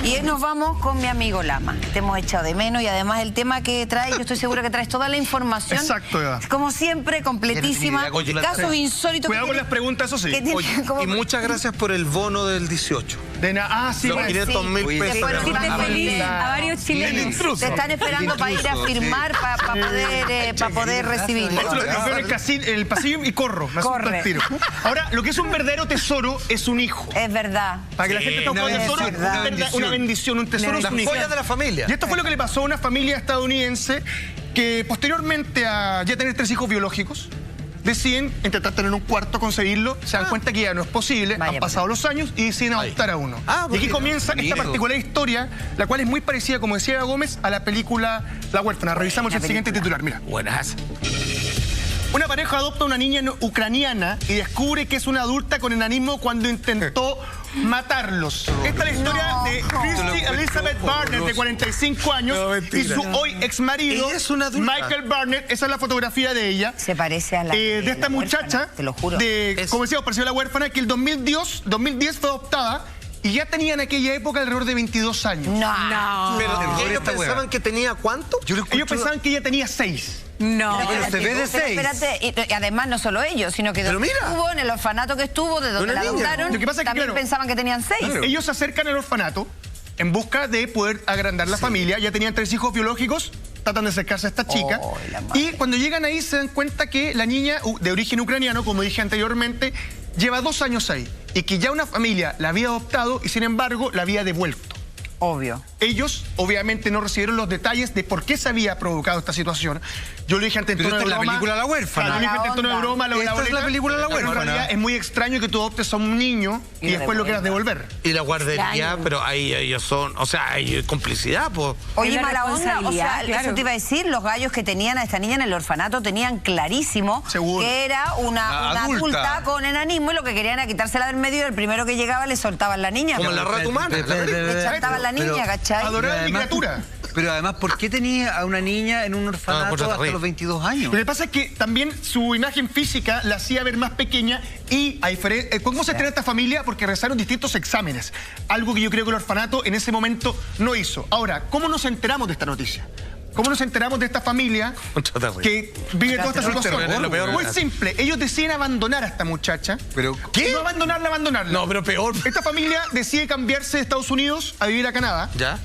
Y hoy nos vamos con mi amigo Lama. Te hemos echado de menos y además el tema que trae, yo estoy segura que traes toda la información. Exacto, Eva. Como siempre, completísima. Casos insólitos. Cuidado con las preguntas, eso sí. Oye, y muchas gracias por el bono del 18. Sí, los 500.000 pesos. Por decirte feliz a varios chilenos. Te están esperando para ir a firmar, para poder recibirlo. Eso lo veo en el pasillo y corro. Me asusta el tiro. Ahora, lo que es un verdadero tesoro es un hijo. Es verdad. Para que la gente tome un tesoro, una bendición, un tesoro es un hijo. La joya de la familia. Y esto fue lo que le pasó a una familia estadounidense que posteriormente a ya tener 3 hijos biológicos, deciden intentar tener un cuarto, conseguirlo, se dan cuenta que ya no es posible, han pasado los años y deciden adoptar a uno. Y aquí comienza esta particular historia, la cual es muy parecida, como decía Eva Gómez, a la película La Huérfana. Revisamos el siguiente titular, mira. Buenas. Una pareja adopta a una niña ucraniana y descubre que es una adulta con enanismo cuando intentó matarlos. Esta es la historia de Christy Elizabeth Barnett, de 45 años, y su hoy ex marido, Michael Barnett. Esa es la fotografía de ella. Se parece a la de esta muchacha, huérfana, te lo juro. Como decíamos, pareció La Huérfana, que el 2010 fue adoptada y ya tenía en aquella época alrededor de 22 años. No. Pero ellos pensaban que tenía ¿cuánto? Ellos pensaban que ella tenía 6. No, pero se ve de 6. Espérate, y además no solo ellos, sino que estuvo en el orfanato que estuvo, de donde la adoptaron, lo que pasa es que, también pensaban que tenían 6. Ellos se acercan al orfanato en busca de poder agrandar la familia. Ya tenían 3 hijos biológicos, tratan de acercarse a esta chica. Y cuando llegan ahí se dan cuenta que la niña, de origen ucraniano, como dije anteriormente, lleva 2 años ahí. Y que ya una familia la había adoptado y sin embargo la había devuelto. Obvio. Ellos, obviamente, no recibieron los detalles de por qué se había provocado esta situación. Yo lo dije antes en tono de broma. Esta es la película La Huérfana. Yo lo dije antes en tono de broma. Esta es la película La Huérfana. En realidad es muy extraño que tú adoptes a un niño y después lo quieras devolver. Y la guardería, pero ahí ellos son, o sea, hay complicidad, pues. Oye, mala onda, o sea, eso te iba a decir, los gallos que tenían a esta niña en el orfanato tenían clarísimo que era una adulta con enanismo y lo que querían era quitársela del medio y el primero que llegaba le soltaban la niña. Como la rata humana. Le chantaban la niña, ¿cachai? Adorar a mi criatura. Pero además, ¿por qué tenía a una niña en un orfanato hasta los 22 años? Lo que pasa es que también su imagen física la hacía ver más pequeña y ¿cómo se estrena esta familia? Porque realizaron distintos exámenes. Algo que yo creo que el orfanato en ese momento no hizo. Ahora, ¿cómo nos enteramos de esta noticia? ¿Cómo nos enteramos de esta familia que vive toda esta situación? Muy simple. Ellos deciden abandonar a esta muchacha. ¿Pero qué? No abandonarla. No, pero peor. Esta familia decide cambiarse de Estados Unidos a vivir a Canadá. ¿Ya?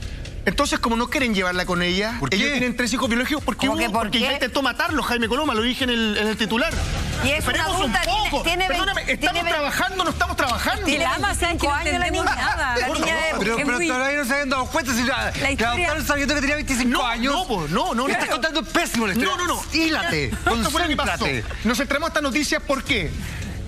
Entonces, como no quieren llevarla con ella, ellos tienen 3 hijos biológicos. Porque ya intentó matarlo Jaime Coloma, lo dije en el titular. Y es una adulta, Perdóname, ¿estamos trabajando o no estamos trabajando? Tiene 5 años la niña. Pero todavía no se habían dado cuenta si la adoptaron sabiendo que tenía 25 años. No. Me estás contando pésimo la historia. No. Hílate, concéntrate. Nos centramos en esta noticia, ¿por qué?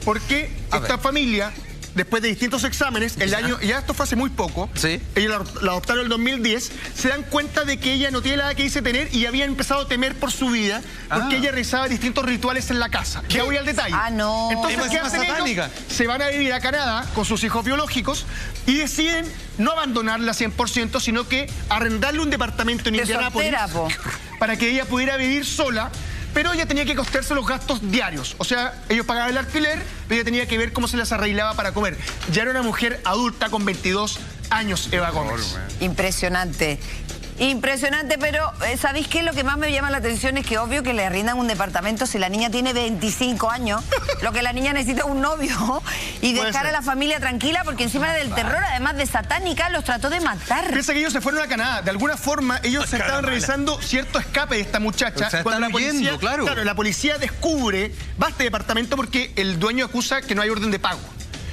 Porque esta familia, después de distintos exámenes, ya esto fue hace muy poco, ellos la adoptaron en el 2010, se dan cuenta de que ella no tiene la edad que dice tener y había empezado a temer por su vida porque ella realizaba distintos rituales en la casa. Ya voy al detalle. Entonces, ¿qué hacen ellos? Se van a vivir a Canadá con sus hijos biológicos y deciden no abandonarla 100%, sino que arrendarle un departamento en Indianápolis para que ella pudiera vivir sola. Pero ella tenía que costearse los gastos diarios. O sea, ellos pagaban el alquiler, pero ella tenía que ver cómo se las arreglaba para comer. Ya era una mujer adulta con 22 años, Eva Gómez. Impresionante. Impresionante, pero ¿sabéis qué? Lo que más me llama la atención es que obvio que le arrendan un departamento si la niña tiene 25 años. Lo que la niña necesita es un novio y dejar a la familia tranquila porque encima del terror, además de satánica, los trató de matar. Piensa que ellos se fueron a Canadá. De alguna forma, ellos se estaban revisando cierto escape de esta muchacha. O sea, cuando la policía descubre, va a este departamento porque el dueño acusa que no hay orden de pago.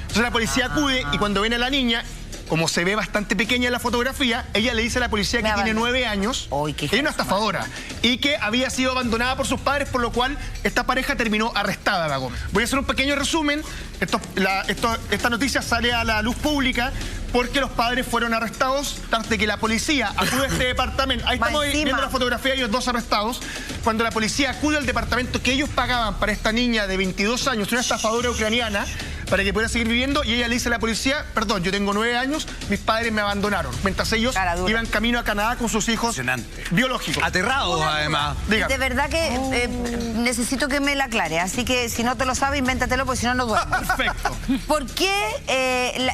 Entonces la policía acude y cuando ven a la niña, como se ve bastante pequeña en la fotografía, ella le dice a la policía que tiene 9 años, ella es una estafadora, y que había sido abandonada por sus padres, por lo cual esta pareja terminó arrestada, Eva Gómez. Voy a hacer un pequeño resumen. Esta noticia sale a la luz pública porque los padres fueron arrestados tras de que la policía acude a este departamento. Ahí estamos viendo la fotografía de ellos 2 arrestados. Cuando la policía acude al departamento que ellos pagaban para esta niña de 22 años, una estafadora ucraniana, para que pudiera seguir viviendo, y ella le dice a la policía, perdón, yo tengo 9 años, mis padres me abandonaron, mientras ellos iban camino a Canadá con sus hijos biológicos. Aterrados, además. De verdad que necesito que me la aclare, así que si no te lo sabes, invéntatelo, porque si no, no duermo. Perfecto. ¿Por qué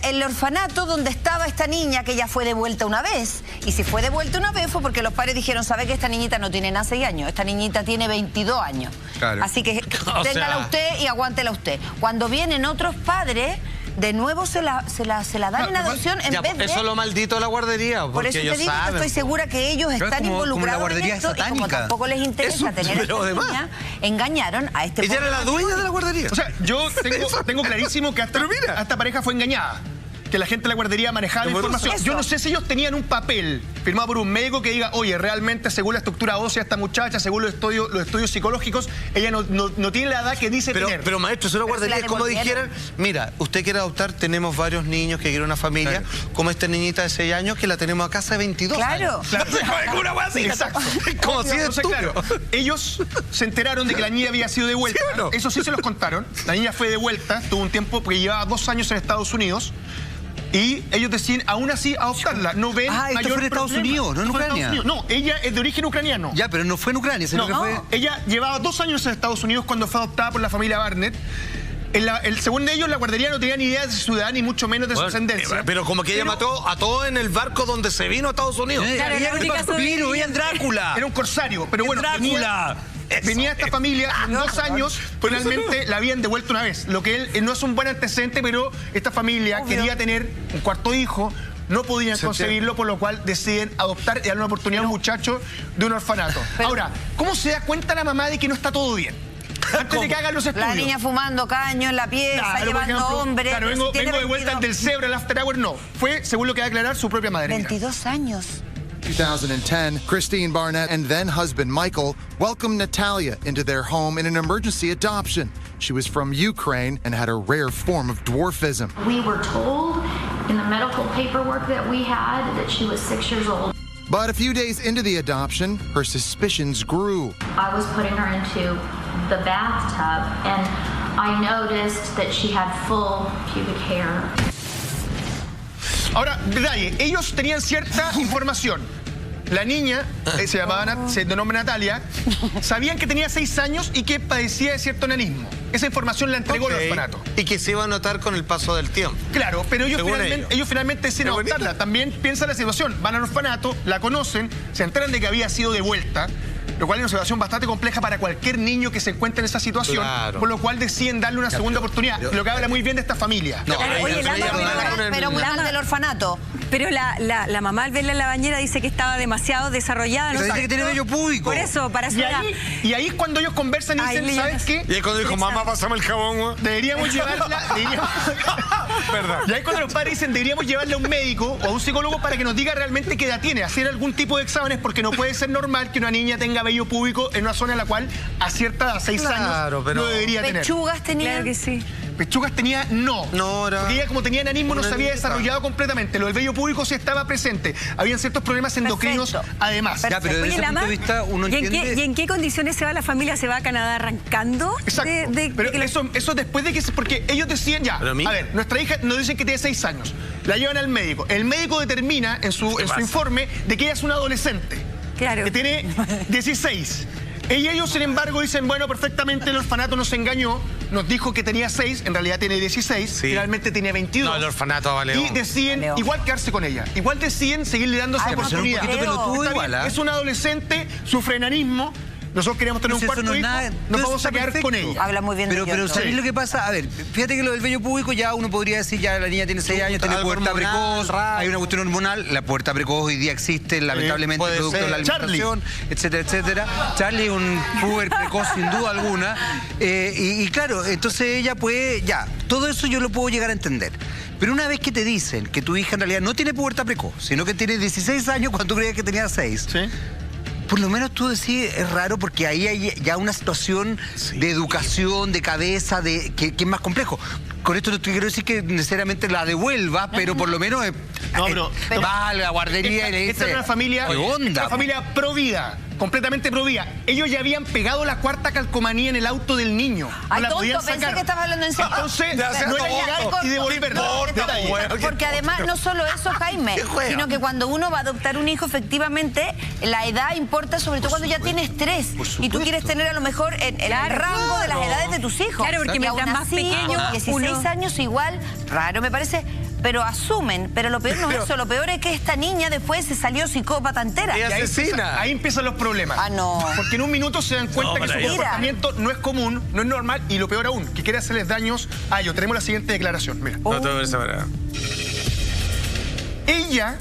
el orfanato donde estaba esta niña, que ya fue devuelta una vez, y si fue devuelta una vez fue porque los padres dijeron, ¿sabe que esta niñita no tiene nada 6 años? Esta niñita tiene 22 años. Claro. Así que téngala usted y aguántela usted. Cuando vienen otros padres, de nuevo se la dan en adopción en vez de... Eso es lo maldito de la guardería. Por eso te digo que estoy segura que ellos están involucrados en esto, y como tampoco les interesa tener a esta niña, engañaron a este... Ella era la dueña de la guardería. O sea, yo tengo clarísimo que hasta esta pareja fue engañada. Que la gente de la guardería manejaba información. Yo no sé si ellos tenían un papel firmado por un médico que diga, oye, realmente según la estructura ósea de esta muchacha, según los estudios psicológicos, ella no tiene la edad que dice tener. Pero maestro, es una guardería, es como dijeran, mira, usted quiere adoptar, tenemos varios niños que quieren una familia, como esta niñita de 6 años que la tenemos acá hace 22 años. Claro. Exacto. Como así de claro, ellos se enteraron de que la niña había sido devuelta. ¿Sí o no? Eso sí se los contaron. La niña fue devuelta, tuvo un tiempo, porque llevaba 2 años en Estados Unidos. Y ellos deciden, aún así, adoptarla. No ven esto fue en Estados Unidos, no en Ucrania. No, ella es de origen ucraniano. Ya, pero no fue en Ucrania, sino que fue... Ella llevaba 2 años en Estados Unidos cuando fue adoptada por la familia Barnett. Según ellos, la guardería no tenía ni idea de su ciudad, ni mucho menos de su ascendencia. Pero como que ella mató a todos en el barco donde se vino a Estados Unidos. Claro, ella en Drácula. Era un corsario, pero bueno, venía esta familia en 2 años, finalmente la habían devuelto una vez. Lo que él no es un buen antecedente, pero esta familia quería tener un 4º hijo, no podían concebirlo, por lo cual deciden adoptar y dar una oportunidad a un muchacho de un orfanato. Ahora, ¿cómo se da cuenta la mamá de que no está todo bien? Antes de que hagan los estudios. La niña fumando caño en la pieza, llevando hombres. Claro, vengo de vuelta del Zebra, el After Hour, no. Fue, según lo que va a aclarar, su propia madre. 22 años. 2010, Christine Barnett and then-husband Michael welcomed Natalia into their home in an emergency adoption. She was from Ukraine and had a rare form of dwarfism. We were told in the medical paperwork that we had that she was 6 years old. But a few days into the adoption, her suspicions grew. I was putting her into the bathtub and I noticed that she had full pubic hair. Ahora, detalle, ellos tenían cierta información. La niña, se denomina Natalia, sabían que tenía 6 años y que padecía de cierto enanismo. Esa información la entregó el orfanato. Y que se iba a notar con el paso del tiempo. Claro, pero ellos finalmente deciden adoptarla. También piensan la situación, van al orfanato, la conocen, se enteran de que había sido devuelta, lo cual es una situación bastante compleja para cualquier niño que se encuentre en esa situación, por lo cual deciden darle una segunda oportunidad, lo que habla muy bien de esta familia. Pero muy mal del orfanato. Pero la mamá al verla en la bañera dice que estaba demasiado desarrollada. Pero dice que tiene vello público. Por eso, para su edad. Y ahí es cuando ellos conversan y dicen, ¿sabes qué? Y es cuando dijo, mamá, pásame el jabón. Deberíamos llevarla... Y ahí cuando los padres dicen, deberíamos llevarla a un médico o a un psicólogo para que nos diga realmente qué edad tiene, hacer algún tipo de exámenes, porque no puede ser normal que una niña tenga vello público en una zona en la cual a cierta edad, 6 años, no debería tener. ¿Pechugas tenía? Claro que sí. Pechugas tenía, no. Porque ella, como tenía enanismo, no se había desarrollado completamente. Lo del vello público sí estaba presente. Habían ciertos problemas endocrinos, además. Ya, pero desde ese punto de vista uno entiende... ¿Y en qué condiciones se va la familia? ¿Se va a Canadá arrancando? Exacto. Pero eso después de que... Porque ellos decían ya, a ver, nuestra hija nos dicen que tiene 6 años. La llevan al médico. El médico determina en su informe de que ella es una adolescente. Claro. Que tiene 16. Y ellos, sin embargo, dicen, bueno, perfectamente el orfanato nos engañó, nos dijo que tenía 6, en realidad tiene 16, finalmente tiene 22. No, el orfanato vale. Y deciden igual quedarse con ella, igual deciden seguirle dando esa oportunidad. Es un adolescente, sufre enanismo. Nosotros queríamos tener un cuarto hijo, nos vamos a quedar con ella. Habla muy bien de ella. Pero ¿sabéis lo que pasa? A ver, fíjate que lo del vello púbico ya uno podría decir, ya la niña tiene 6 años, tiene pubertad precoz, hay una cuestión hormonal, la pubertad precoz hoy día existe, lamentablemente, producto de la alimentación, etcétera, etcétera. Charlie es un puber precoz sin duda alguna. Y claro, entonces ella puede, todo eso yo lo puedo llegar a entender. Pero una vez que te dicen que tu hija en realidad no tiene pubertad precoz, sino que tiene 16 años cuando tú creías que tenía 6... ¿Sí? Por lo menos tú decís, es raro porque ahí hay ya una situación de educación, de cabeza, que es más complejo. Con esto no te quiero decir que necesariamente la devuelva, pero por lo menos va a la guardería y le dice... Esta es una familia pro vida. completamente pro vida. Ellos ya habían pegado la cuarta calcomanía en el auto del niño. Ay, la podían tonto, pensé sacar. que estabas hablando en serio. Entonces, no era llegar y devolverla. Porque además, no solo eso, Jaime, sino que cuando uno va a adoptar un hijo, efectivamente, la edad importa, sobre todo cuando ya tienes 3. Y tú quieres tener a lo mejor el rango de las edades de tus hijos. Claro, porque mientras más pequeño, 16 años igual, raro me parece, pero asumen. Pero lo peor no es eso, lo peor es que esta niña después se salió psicópata entera. Y asesina. Ahí empiezan los problemas. Ah, no. Porque en un minuto se dan cuenta que su comportamiento no es común, no es normal, y lo peor aún, que quiere hacerles daños a ellos. Tenemos la siguiente declaración, mira. No te voy a ver esa manera. Ella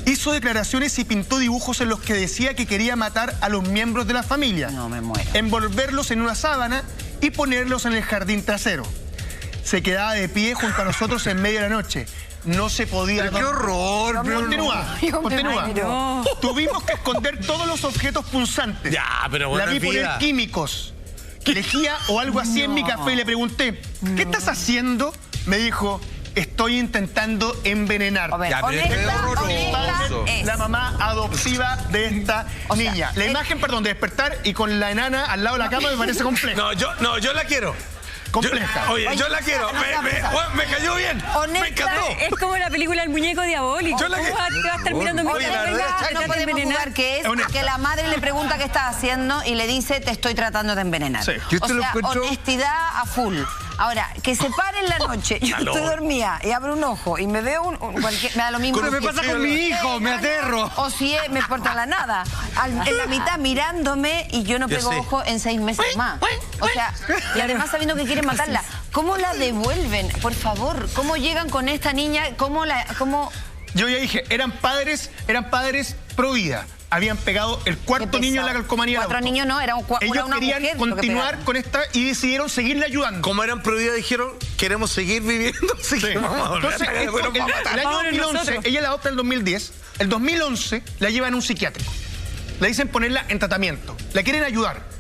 hizo declaraciones y pintó dibujos en los que decía que quería matar a los miembros de la familia. No, me muero. Envolverlos en una sábana y ponerlos en el jardín trasero. Se quedaba de pie junto a nosotros en medio de la noche. No se podía... ¡Qué horror! Continúa. Tuvimos que esconder todos los objetos punzantes. Ya, pero bueno, la vi poner químicos, lejía o algo así en mi café y le pregunté, ¿qué estás haciendo? Me dijo, estoy intentando envenenar. A ver, Ya, pero honesta, la mamá adoptiva de esta niña. La imagen, perdón, de despertar y con la enana al lado de la cama me parece compleja. No, yo la quiero. Compleja. Yo la quiero. Me cayó bien. Honesta, me encantó. es como la película El muñeco diabólico. Yo la ¿Cómo que- vas a estar mirando mi Oye, la verdad, no podemos jugar que es Honesta. que la madre le pregunta qué está haciendo y le dice, te estoy tratando de envenenar. Sí. Yo O te lo sea, encuentro- honestidad a full. Ahora, que se pare en la noche, yo estoy dormida y abro un ojo y me veo me da lo mismo. Pero me pasa con mi hijo, me aterro. O si me importa la nada. En la mitad mirándome y yo no pego sé. ojo en 6 meses más. O sea, y además sabiendo que quieren matarla. ¿Cómo la devuelven? Por favor, ¿cómo llegan con esta niña? ¿Cómo? Yo ya dije, eran padres pro vida. Habían pegado el cuarto niño en la calcomanía. 4 niños no, era Ellos una querían mujer lo que continuar pegaron. con esta y decidieron seguirle ayudando. Como eran prohibidas, dijeron, queremos seguir viviendo. Así que vamos a volver Entonces, a pegar, bueno, vamos a matar. el año Vámonos 2011, nosotros. ella la adopta en el 2010. El 2011 la llevan a un psiquiátrico. Le dicen ponerla en tratamiento. La quieren ayudar.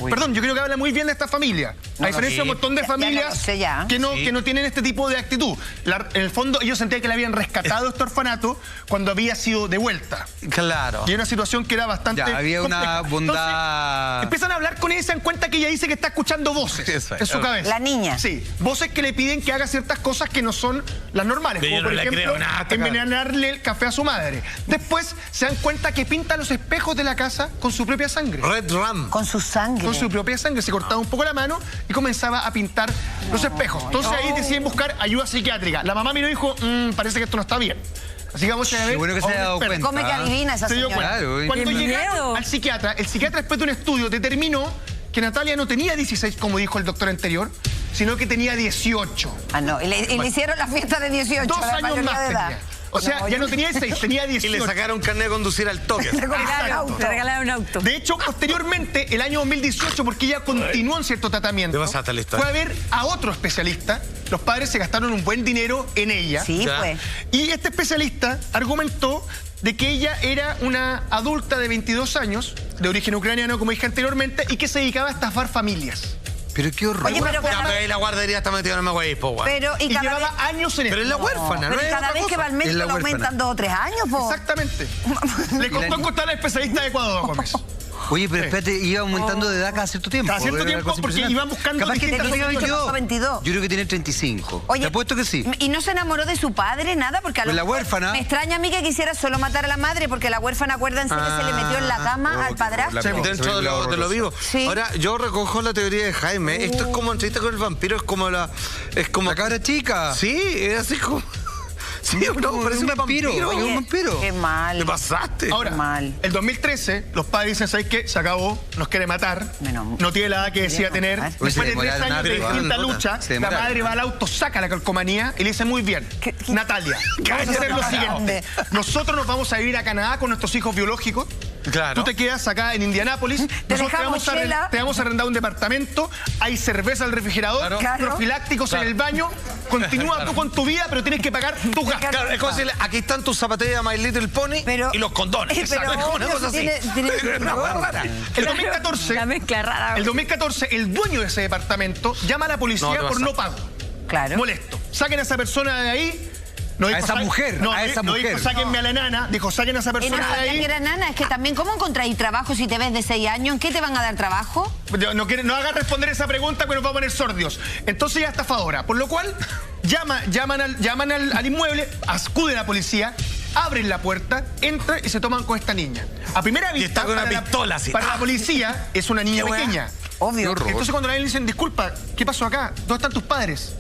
Perdón, yo creo que habla muy bien de esta familia. A diferencia de un montón de Ya no lo familias sé ya. que no tienen este tipo de actitud. En el fondo, ellos sentían que le habían rescatado este orfanato cuando había sido devuelta. Claro. Y era una situación que era bastante Ya, había una compleja. bondad. Entonces, empiezan a hablar con ella y se dan cuenta que ella dice que está escuchando voces Eso es. en su cabeza. La niña. Sí, voces que le piden que haga ciertas cosas que no son las normales. Pero Como yo por no le ejemplo, creo nada, envenenarle el café a su madre. Después se dan cuenta que pinta los espejos de la casa con su propia sangre. Red Ram. Con su sangre. Con su propia sangre, se cortaba un poco la mano y comenzaba a pintar los espejos. Entonces ahí deciden buscar ayuda psiquiátrica. La mamá miró y dijo, parece que esto no está bien. Así que vamos a ver. Qué bueno que se haya dado cuenta. Come que adivina esa Se dio señora. cuenta. Claro, Cuando qué llegaron miedo. al psiquiatra, el psiquiatra después de un estudio determinó que Natalia no tenía 16, como dijo el doctor anterior, sino que tenía 18. Ah, no, y le hicieron la fiesta de 18. 2 la años mayoría más de edad. tenía. O sea, ya no tenía 16, tenía Y 18. le sacaron carnet de conducir al toque. Le regalaron auto. Le regalaron un auto. De hecho, posteriormente, el año 2018, porque ella continuó en cierto tratamiento, Te pasaste la historia. fue a ver a otro especialista. Los padres se gastaron un buen dinero en ella. Sí, Ya. pues. Y este especialista argumentó de que ella era una adulta de 22 años, de origen ucraniano, como dije anteriormente, y que se dedicaba a estafar familias. Pero qué horror. Oye, pero Ya, cada, pero ahí la guardería está metida en el güey, po, güey. pero, y Y cada llevaba vez, años en esto. Pero es la huérfana, ¿no? pero es cada otra vez que cosa. va al médico Es la lo aumentan huérfana. 2 o 3 años, po. Exactamente. Le costó encontrar al especialista adecuado, Gómez. Oye, pero espérate, iba aumentando de edad cada cierto tiempo. Cada cierto Era una tiempo, cosa porque impresionante. iban buscando Capaz que distintas tenía cosas. 22. 22. Yo creo que tiene 35. Oye, Te apuesto que sí. ¿Y no se enamoró de su padre, nada? Porque a lo Pues la mejor huérfana. me extraña a mí que quisiera solo matar a la madre, porque la huérfana, acuérdense que se le metió en la cama al padrastro. la- Dentro de lo vivo. Sí. Ahora, yo recojo la teoría de Jaime. Esto es como entrevista con el vampiro, es como la... Es como... La cabra chica. Sí, es así como... Sí, no, parece un vampiro. Oye, un vampiro. Qué mal. ¿Te pasaste? Ahora, Mal. el 2013, los padres dicen, ¿sabes qué? Se acabó, nos quiere matar, Bueno, no tiene la edad que decía tener. matar. Después Se de 3 demoraron años de harto, distinta ¿no? lucha, Se la demoraron. madre va al auto, saca la calcomanía y le dice, muy bien, ¿Qué? Natalia, vamos a hacer lo siguiente. Nosotros nos vamos a vivir a Canadá con nuestros hijos biológicos. Claro. Tú te quedas acá en Indianápolis. Nosotros dejamos chela. te vamos a arrendar un departamento. Hay cerveza al refrigerador, Claro. profilácticos en el baño. Continúa tú con tu vida, pero tienes que pagar tus gastos. Claro, es como decirle, aquí están tus zapatillas My Little Pony Pero- y los condones. pero Exacto, es como una obvio, cosa así. tiene- Es una hueá rara. El 2014, La mezcla rara. el 2014, el dueño de ese departamento llama a la policía No, te por pasa. no pago. Claro. Molesto. Saquen a esa persona de ahí. No dijo, a esa mujer. No dijo, sáquenme a la nana, dijo, saquen a esa persona no de ahí. que era nana, es que también, ¿cómo encontráis trabajo si te ves de 6 años? ¿En qué te van a dar trabajo? No haga responder esa pregunta que nos va a poner sordios. Entonces ella es estafadora, por lo cual llaman al inmueble, acude la policía, abren la puerta, entra y se toman con esta niña. A primera vista, está con una pistola así. Para la policía es una niña pequeña. Obvio. Entonces cuando la ven le dicen, disculpa, ¿qué pasó acá? ¿Dónde están tus padres?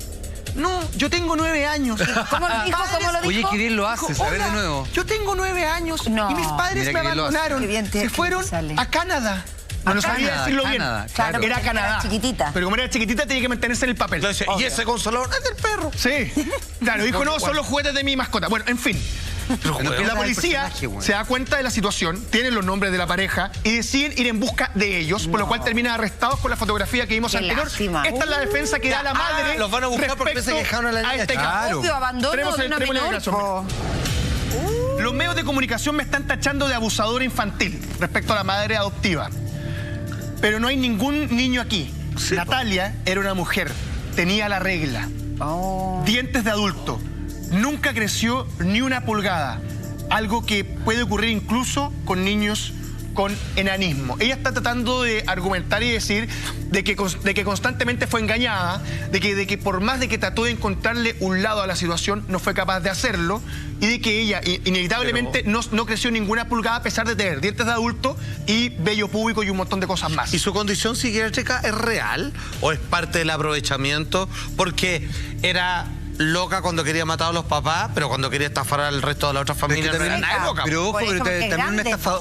No, yo tengo 9 años. ¿Cómo lo dijo? ¿Cómo lo dijo? Oye, qué bien lo haces, a ver de nuevo. Yo tengo 9 años No. y mis padres me abandonaron. Se fueron a Canadá. No sabía decirlo bien. Claro, era Canadá. Era chiquitita. Pero como era chiquitita tenía que mantenerse en el papel. Entonces, y ese consolador es del perro. Sí. Claro, dijo, no, son los juguetes de mi mascota. Bueno, en fin. La policía se da cuenta de la situación, tienen los nombres de la pareja y deciden ir en busca de ellos, por lo cual terminan arrestados con la fotografía que vimos anterior. Lástima. Esta es la defensa que da la madre. Los van a buscar porque se quejaron a la niña. Este caso. Obvio, abandono de una menor. Los medios de comunicación me están tachando de abusadora infantil respecto a la madre adoptiva. Pero no hay ningún niño aquí. Sí, Natalia era una mujer, tenía la regla, dientes de adulto, nunca creció ni una pulgada, algo que puede ocurrir incluso con niños con enanismo. Ella está tratando de argumentar y decir de que constantemente fue engañada, de que por más de que trató de encontrarle un lado a la situación, no fue capaz de hacerlo, y de que ella inevitablemente no creció ninguna pulgada a pesar de tener dientes de adulto y vello púbico y un montón de cosas más. ¿Y su condición psiquiátrica es real o es parte del aprovechamiento? Porque era loca cuando quería matar a los papás, pero cuando quería estafar al resto de la otra familia no era nada loca. Pero ojo, también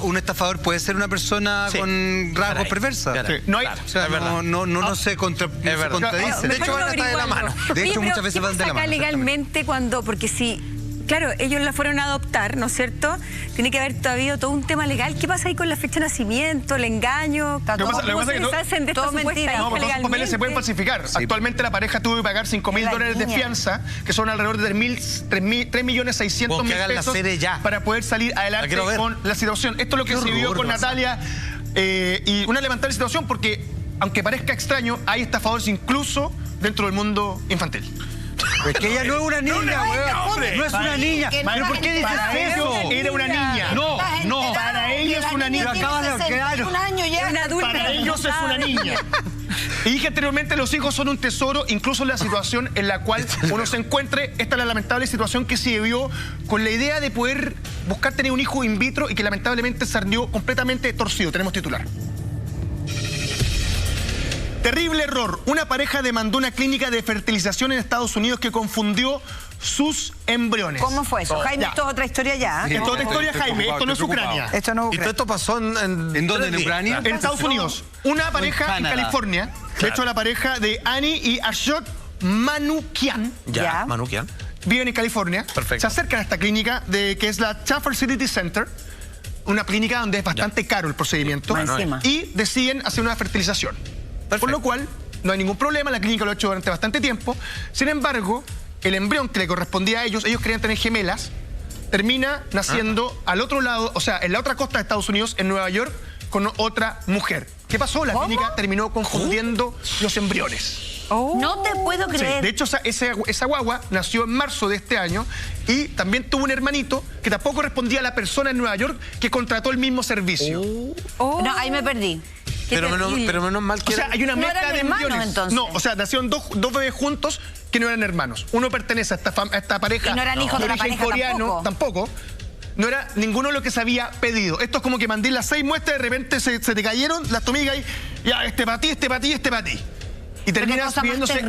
un estafador puede ser una persona con rasgos perversos. Sí. No hay, o sea, no se contradicen. De hecho, van a estar de la mano. De hecho, muchas veces van de la mano. Legalmente porque si... Claro, ellos la fueron a adoptar, ¿no es cierto? Tiene que haber todavía todo un tema legal. ¿Qué pasa ahí con la fecha de nacimiento, el engaño? Lo que pasa es que todo mentira. No, porque esos papeles se pueden falsificar. Sí. Actualmente la pareja tuvo que pagar $5.000 de fianza, que son alrededor de 3.600.000 pesos para poder salir adelante con la situación. Esto es lo que se vivió con Natalia y una lamentable situación porque, aunque parezca extraño, hay estafadores incluso dentro del mundo infantil. Es que ella no es una niña, weón. No es una niña. ¿Pero por qué dices eso? Era una niña. No. Para ellos es una niña. Un año ya. Una adulta. Para ellos es una niña. Y dije anteriormente, los hijos son un tesoro, incluso en la situación en la cual uno se encuentre. Esta es la lamentable situación que se vivió con la idea de poder buscar tener un hijo in vitro y que lamentablemente salió completamente torcido. Tenemos titular. Terrible error. Una pareja demandó una clínica de fertilización en Estados Unidos que confundió sus embriones. ¿Cómo fue eso? Jaime, esto es otra historia ya. Esto es otra historia, Jaime. Esto no es Ucrania. Esto no es Ucrania. ¿Y todo esto pasó en dónde? ¿En Ucrania? En Estados Unidos. Una pareja en California. De hecho, la pareja de Annie y Ashot Manoukian. Manoukian. Viven en California. Perfecto. Se acercan a esta clínica que es la Chafford Fertility Center. Una clínica donde es bastante caro el procedimiento. Y deciden hacer una fertilización. Perfecto. Por lo cual, no hay ningún problema, la clínica lo ha hecho durante bastante tiempo. Sin embargo, el embrión que le correspondía a ellos querían tener gemelas, termina naciendo al otro lado, o sea, en la otra costa de Estados Unidos, en Nueva York, con otra mujer. ¿Qué pasó? La clínica terminó confundiendo los embriones. No te puedo creer. Sí, de hecho, esa guagua nació en marzo de este año y también tuvo un hermanito que tampoco correspondía a la persona en Nueva York que contrató el mismo servicio. No, ahí me perdí. Pero menos mal que... O sea, hay una mezcla de embriones. Entonces. No, o sea, nacieron dos bebés juntos que no eran hermanos. Uno pertenece a esta pareja. Y no eran hijos de la pareja coreano, tampoco. No era ninguno de lo que se había pedido. Esto es como que mandé las 6 muestras, de repente se te cayeron las tomigas y ya, este para ti, este para ti, este para ti. Y terminas pidiéndose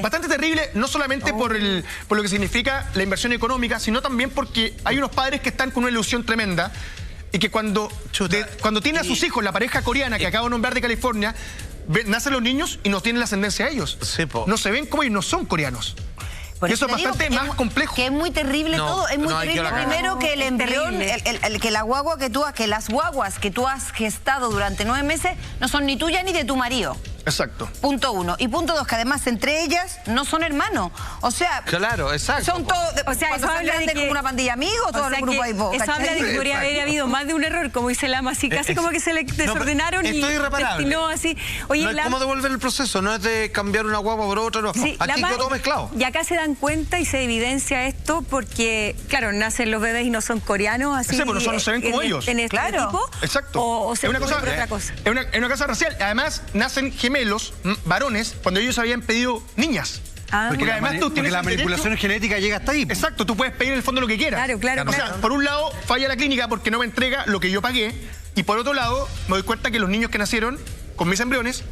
bastante terrible, no solamente por lo que significa la inversión económica, sino también porque hay unos padres que están con una ilusión tremenda y que cuando tiene a sus hijos, la pareja coreana que acabo de nombrar de California, nacen los niños y no tienen la ascendencia a ellos. Sí, no se ven como ellos no son coreanos. Y eso es bastante más complejo. Que es muy terrible todo. Es muy terrible. Primero que el embrión, que la guagua que las guaguas que tú has gestado durante 9 meses no son ni tuyas ni de tu marido. Exacto. Punto 1. Y punto 2, que además entre ellas no son hermanos. O sea... Claro, exacto. Son todos... O sea, eso habla de que... como una pandilla de amigos, todos los grupos ahí. Eso habla de que podría haber habido más de un error, como dice Lama, así casi como que se le desordenaron y destinó así. Oye, no es como devolver el proceso, no es de cambiar una guagua por otra, no. Sí, aquí quedó todo mezclado. Y acá se dan cuenta y se evidencia esto porque, claro, nacen los bebés y no son coreanos, así... Sí, pero no se ven como ellos. En este tipo. Exacto. O se es una cosa, por otra cosa. Es una cosa racial. Además, nacen gemelos, varones, cuando ellos habían pedido niñas. Porque además la manipulación genética llega hasta ahí. Exacto, tú puedes pedir en el fondo lo que quieras. Claro. O sea, por un lado, falla la clínica porque no me entrega lo que yo pagué. Y por otro lado, me doy cuenta que los niños que nacieron con mis embriones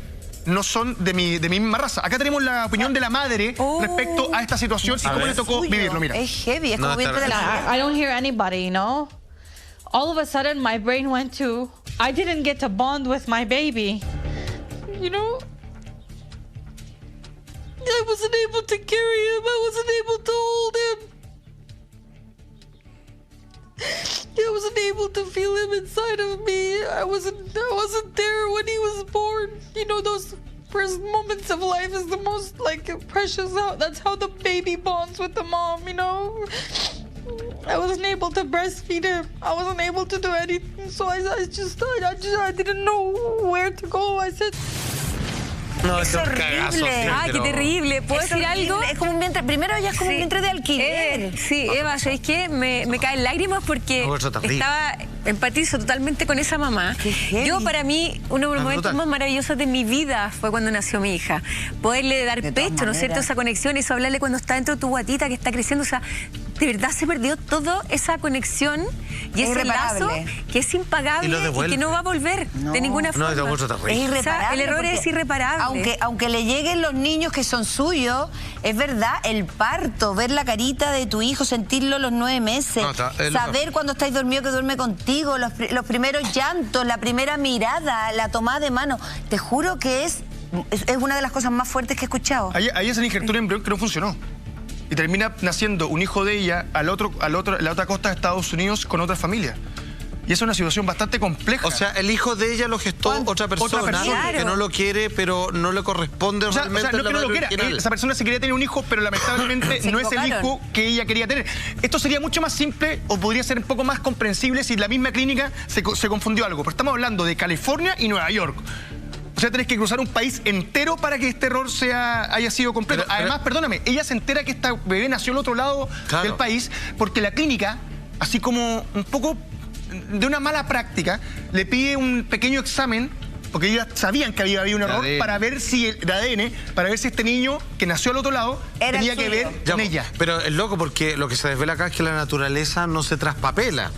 no son de mi misma raza. Acá tenemos la opinión de la madre respecto a esta situación y cómo le tocó vivirlo. Mira. Es heavy, es como vientre de la... I don't hear anybody, you know? All of a sudden, my brain went to, I didn't get to bond with my baby. You know? I wasn't able to carry him. I wasn't able to hold him. I wasn't able to feel him inside of me. I wasn't there when he was born. You know, those first moments of life is the most like precious. That's how the baby bonds with the mom, you know? I wasn't able to breastfeed him. I wasn't able to do anything. So I didn't know where to go. I said... No, es horrible. Qué terrible. ¿Puedo decir algo? Es como un vientre, primero ella es como un vientre de alquiler. Sí, Eva, ¿sabes qué? Me caen lágrimas porque empatizo totalmente con esa mamá. Yo, para mí, uno de los momentos más maravillosos de mi vida fue cuando nació mi hija. Poderle dar pecho, ¿no es cierto? Esa conexión, eso hablarle cuando está dentro de tu guatita que está creciendo, o sea, de verdad se perdió toda esa conexión y ese lazo que es impagable y que no va a volver de ninguna forma. Es irreparable. O sea, el error es irreparable. Aunque le lleguen los niños que son suyos, es verdad, el parto, ver la carita de tu hijo, sentirlo los 9 meses, saber cuando estáis dormido que duerme contigo, los primeros llantos, la primera mirada, la tomada de mano, te juro que es una de las cosas más fuertes que he escuchado. Ahí se le injertó un embrión que no funcionó. Y termina naciendo un hijo de ella a la otra costa de Estados Unidos con otra familia. Y es una situación bastante compleja. O sea, el hijo de ella lo gestó otra persona que no lo quiere, pero no le corresponde realmente. No que no lo quiera. Esa persona se quería tener un hijo, pero lamentablemente no es el hijo que ella quería tener. Esto sería mucho más simple o podría ser un poco más comprensible si la misma clínica se confundió algo. Pero estamos hablando de California y Nueva York. O sea, tenés que cruzar un país entero para que este error haya sido completo. Además, perdóname, ella se entera que esta bebé nació al otro lado del país porque la clínica, así como un poco de una mala práctica, le pide un pequeño examen, porque ellos sabían que había habido un error, para ver si el ADN, para ver si este niño que nació al otro lado tenía que ver con ella. Pero es loco porque lo que se desvela acá es que la naturaleza no se traspapela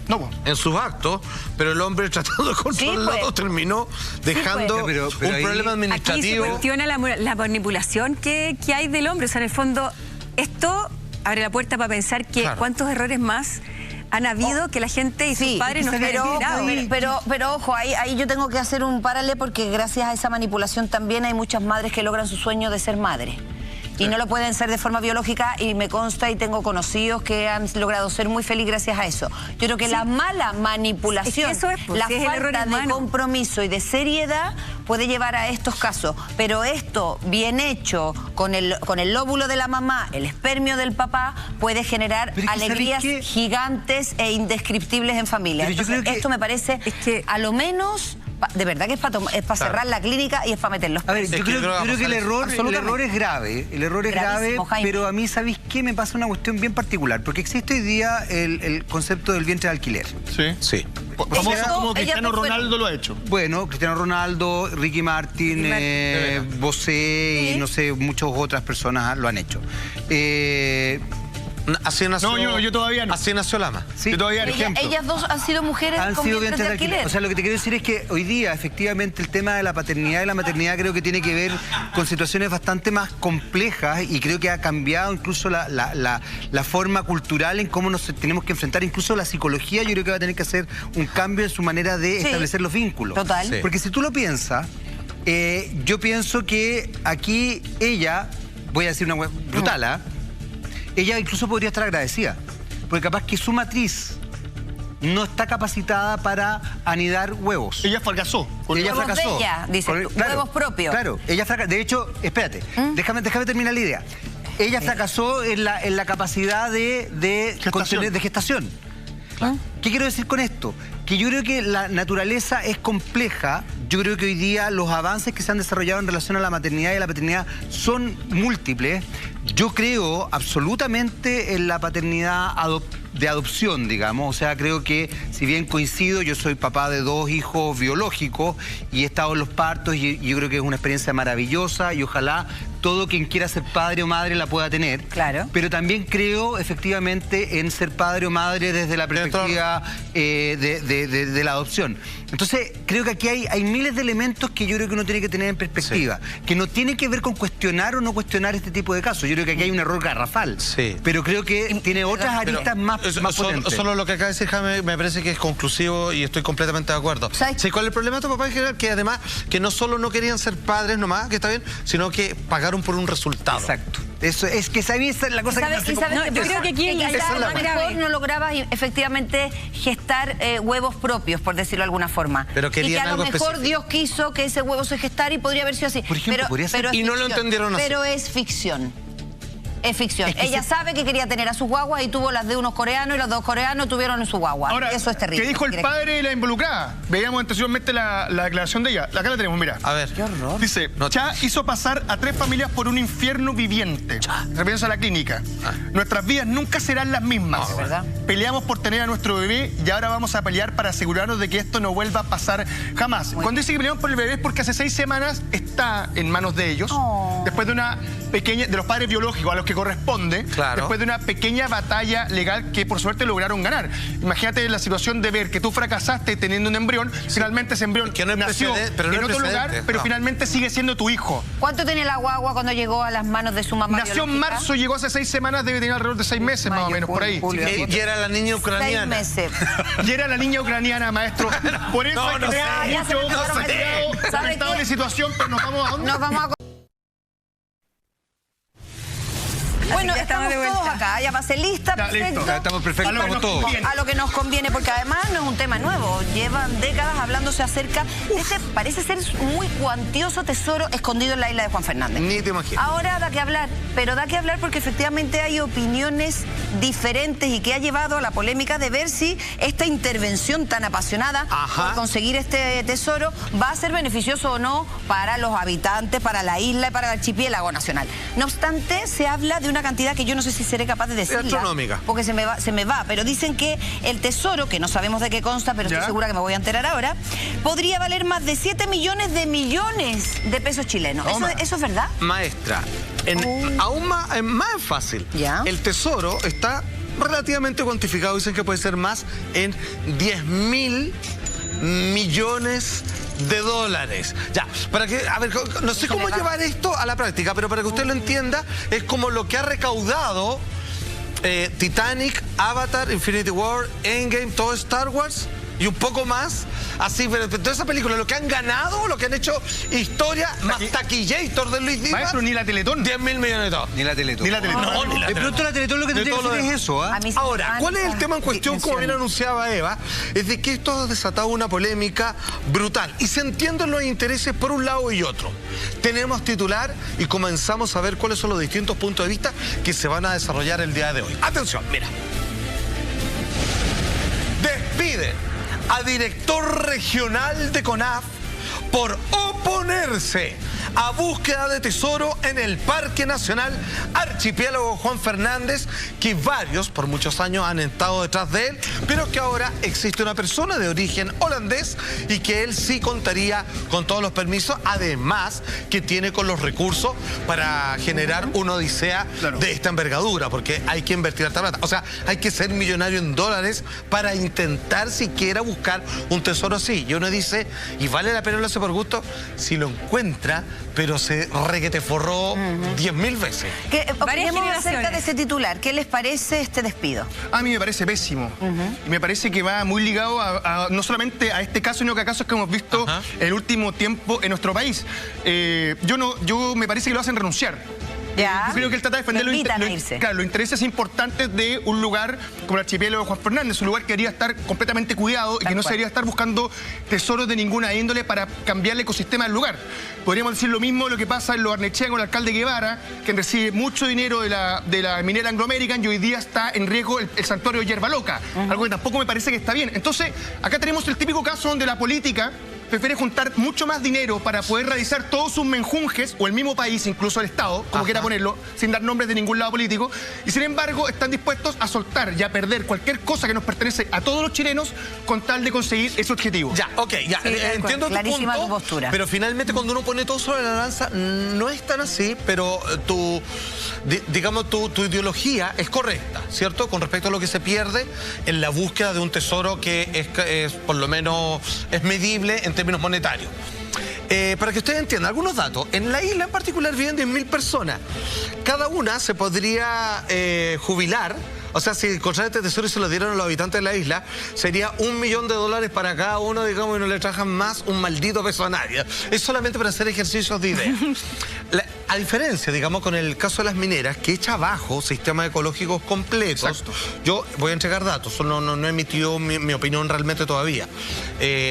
en sus actos, pero el hombre tratando de controlarlo terminó dejando un problema administrativo. Aquí se cuestiona la manipulación que hay del hombre. O sea, en el fondo, esto abre la puerta para pensar que cuántos errores más han habido que la gente y sus padres no se han enterado. Pero ojo, ahí yo tengo que hacer un paralelo porque gracias a esa manipulación también hay muchas madres que logran su sueño de ser madre. Y no lo pueden ser de forma biológica y me consta y tengo conocidos que han logrado ser muy felices gracias a eso. Yo creo que la mala manipulación, la falta de compromiso y de seriedad puede llevar a estos casos. Pero esto, bien hecho, con el óvulo de la mamá, el espermio del papá, puede generar alegrías gigantes e indescriptibles en familia. Entonces, esto me parece a lo menos... De verdad que es para cerrar la clínica y es para meterlos. A ver, yo creo que el error es grave. El error es grave, pero a mí, ¿sabéis qué? Me pasa una cuestión bien particular. Porque existe hoy día el concepto del vientre de alquiler. Sí. Famoso como Cristiano Ronaldo lo ha hecho. Bueno, Cristiano Ronaldo, Ricky Martin, Bosé y no sé, muchas otras personas lo han hecho. Así nació, yo todavía no. Así nació Lama. Sí. Yo todavía no. Ellas dos han sido mujeres con vientres de alquiler. O sea, lo que te quiero decir es que hoy día, efectivamente, el tema de la paternidad y la maternidad creo que tiene que ver con situaciones bastante más complejas y creo que ha cambiado incluso la forma cultural en cómo nos tenemos que enfrentar. Incluso la psicología yo creo que va a tener que hacer un cambio en su manera de establecer los vínculos. Total. Sí. Porque si tú lo piensas, yo pienso que aquí ella, voy a decir una brutal, ella incluso podría estar agradecida, porque capaz que su matriz no está capacitada para anidar huevos. Ella fracasó. Ella fracasó. Huevos propios. Claro, ella fracasó. De hecho, espérate, déjame terminar la idea. Ella fracasó en la capacidad de gestación. ¿Qué quiero decir con esto? Que yo creo que la naturaleza es compleja. Yo creo que hoy día los avances que se han desarrollado en relación a la maternidad y la paternidad son múltiples. Yo creo absolutamente en la paternidad de adopción, digamos. O sea, creo que, si bien coincido, yo soy papá de 2 hijos biológicos y he estado en los partos y yo creo que es una experiencia maravillosa y ojalá todo quien quiera ser padre o madre la pueda tener. Claro. Pero también creo, efectivamente, en ser padre o madre desde la perspectiva de la adopción. Entonces, creo que aquí hay miles de elementos que yo creo que uno tiene que tener en perspectiva, que no tiene que ver con cuestionar o no cuestionar este tipo de casos. Yo creo que aquí hay un error garrafal, pero creo que tiene otras aristas más potentes. Solo lo que acaba de decir Jaime me parece que es conclusivo y estoy completamente de acuerdo. ¿Sabes cuál es el problema de tu papá en general? Que además, que no solo no querían ser padres nomás, que está bien, sino que pagaron por un resultado. Exacto. Eso es que esa es la cosa que yo creo que aquí a lo mejor no lograba efectivamente gestar huevos propios, por decirlo de alguna forma. Pero y que a lo mejor específico. Dios quiso que ese huevo se gestara y podría haber sido así. Por ejemplo, y no lo entendieron así. Pero es ficción. Es ficción. Ella sabe que quería tener a sus guaguas y tuvo las de unos coreanos y los 2 coreanos tuvieron en su guagua. Ahora, eso es terrible. ¿qué dijo el padre de la involucrada? Veíamos anteriormente la declaración de ella. Acá la tenemos, mira. A ver. Qué horror. Dice, Cha hizo pasar a 3 familias por un infierno viviente. Refiriéndose a la clínica. Nuestras vidas nunca serán las mismas. ¿verdad? Peleamos por tener a nuestro bebé y ahora vamos a pelear para asegurarnos de que esto no vuelva a pasar jamás. Cuando dice que peleamos por el bebé es porque hace 6 semanas está en manos de ellos. Después de una pequeña, de los padres biológicos a los que corresponde. Claro. Después de una pequeña batalla legal que por suerte lograron ganar. Imagínate la situación de ver que tú fracasaste teniendo un embrión, finalmente ese embrión que no nació en otro lugar, pero finalmente sigue siendo tu hijo. ¿Cuánto tenía la guagua cuando llegó a las manos de su mamá Nació en biológica? marzo, llegó hace 6 semanas, debe tener alrededor de 6 meses más o menos, por ahí. Y era la niña ucraniana. 6 meses. Y era la niña ucraniana, maestro. Por eso hay que tener mucho cuidado, lamentable situación, pero nos vamos a dónde. Nos vamos a... Bueno, estamos todos acá, ya pasé lista, perfecto. Estamos perfectos, estamos todos. A lo que nos conviene, porque además no es un tema nuevo. Llevan décadas hablándose acerca de ese, parece ser muy cuantioso tesoro escondido en la isla de Juan Fernández. Ni te imaginas. Ahora da que hablar, pero da que hablar porque efectivamente hay opiniones diferentes y que ha llevado a la polémica de ver si esta intervención tan apasionada por conseguir este tesoro va a ser beneficioso o no para los habitantes, para la isla y para el archipiélago nacional. No obstante, se habla de una cantidad que yo no sé si seré capaz de decirla. Astronómica. Porque se me va, pero dicen que el tesoro, que no sabemos de qué consta, pero estoy segura que me voy a enterar ahora, podría valer más de 7 millones de pesos chilenos. ¿Eso es verdad? Maestra, aún más fácil. El tesoro está relativamente cuantificado. Dicen que puede ser más en 10.000 millones de dólares. Ya, para que, a ver, no sé cómo llevar esto a la práctica, pero para que usted lo entienda, es como lo que ha recaudado Titanic, Avatar, Infinity War, Endgame, todo Star Wars y un poco más. Así, pero toda esa película, lo que han ganado, lo que han hecho historia, más taquillator de Luis Díaz. Maestro, ni la Teletón. 10.000 millones de dólares. Ni la Teletón. Ni la Teletón. No, ni la De pronto la Teletón lo que tendría que hacer es eso, Ahora, ¿cuál es el tema en cuestión, como bien anunciaba Eva? Es de que esto ha desatado una polémica brutal. Y se entienden los intereses por un lado y otro. Tenemos titular y comenzamos a ver cuáles son los distintos puntos de vista que se van a desarrollar el día de hoy. Atención, mira. Despiden a director regional de CONAF por oponerse a búsqueda de tesoro en el Parque Nacional Archipiélago Juan Fernández, que varios por muchos años han estado detrás de él, pero que ahora existe una persona de origen holandés y que él sí contaría con todos los permisos, además que tiene con los recursos para generar una odisea de esta envergadura, porque hay que invertir harta plata. O sea, hay que ser millonario en dólares para intentar siquiera buscar un tesoro así. Y uno dice, ¿y vale la pena lo hace por gusto? Si lo encuentra, pero se requete forró 10.000 veces. Opinemos acerca de ese titular. ¿Qué les parece este despido? A mí me parece pésimo. Me parece que va muy ligado no solamente a este caso, sino que a casos que hemos visto en el último tiempo en nuestro país. Yo me parece que lo hacen renunciar. Ya. Yo creo que él trata de defender los intereses importantes de un lugar como el archipiélago de Juan Fernández, un lugar que debería estar completamente cuidado y que no se debería estar buscando tesoros de ninguna índole para cambiar el ecosistema del lugar. Podríamos decir lo mismo de lo que pasa en Lo Barnechea con el alcalde Guevara, que recibe mucho dinero de la minera Anglo American y hoy día está en riesgo el santuario de Yerba Loca, algo que tampoco me parece que está bien. Entonces, acá tenemos el típico caso donde la política prefiere juntar mucho más dinero para poder realizar todos sus menjunjes, o el mismo país, incluso el Estado, como quiera ponerlo, sin dar nombres de ningún lado político, y sin embargo están dispuestos a soltar y a perder cualquier cosa que nos pertenece a todos los chilenos con tal de conseguir ese objetivo. Ya, ok, ya, sí, entiendo tu punto, tu postura. Pero finalmente cuando uno pone todo sobre la balanza, no es tan así, pero tu ideología es correcta, ¿cierto? Con respecto a lo que se pierde en la búsqueda de un tesoro que es por lo menos es medible en términos monetarios. Para que ustedes entiendan algunos datos, en la isla en particular viven 10.000 personas. Cada una se podría jubilar. O sea, si encontrar este tesoro y se lo dieron a los habitantes de la isla, sería $1 millón para cada uno, digamos, y no le trajan más un maldito peso a nadie. Es solamente para hacer ejercicios de ideas. A diferencia, digamos, con el caso de las mineras, que echa abajo sistemas ecológicos completos. Exacto. Yo voy a entregar datos, no he emitido mi opinión realmente todavía.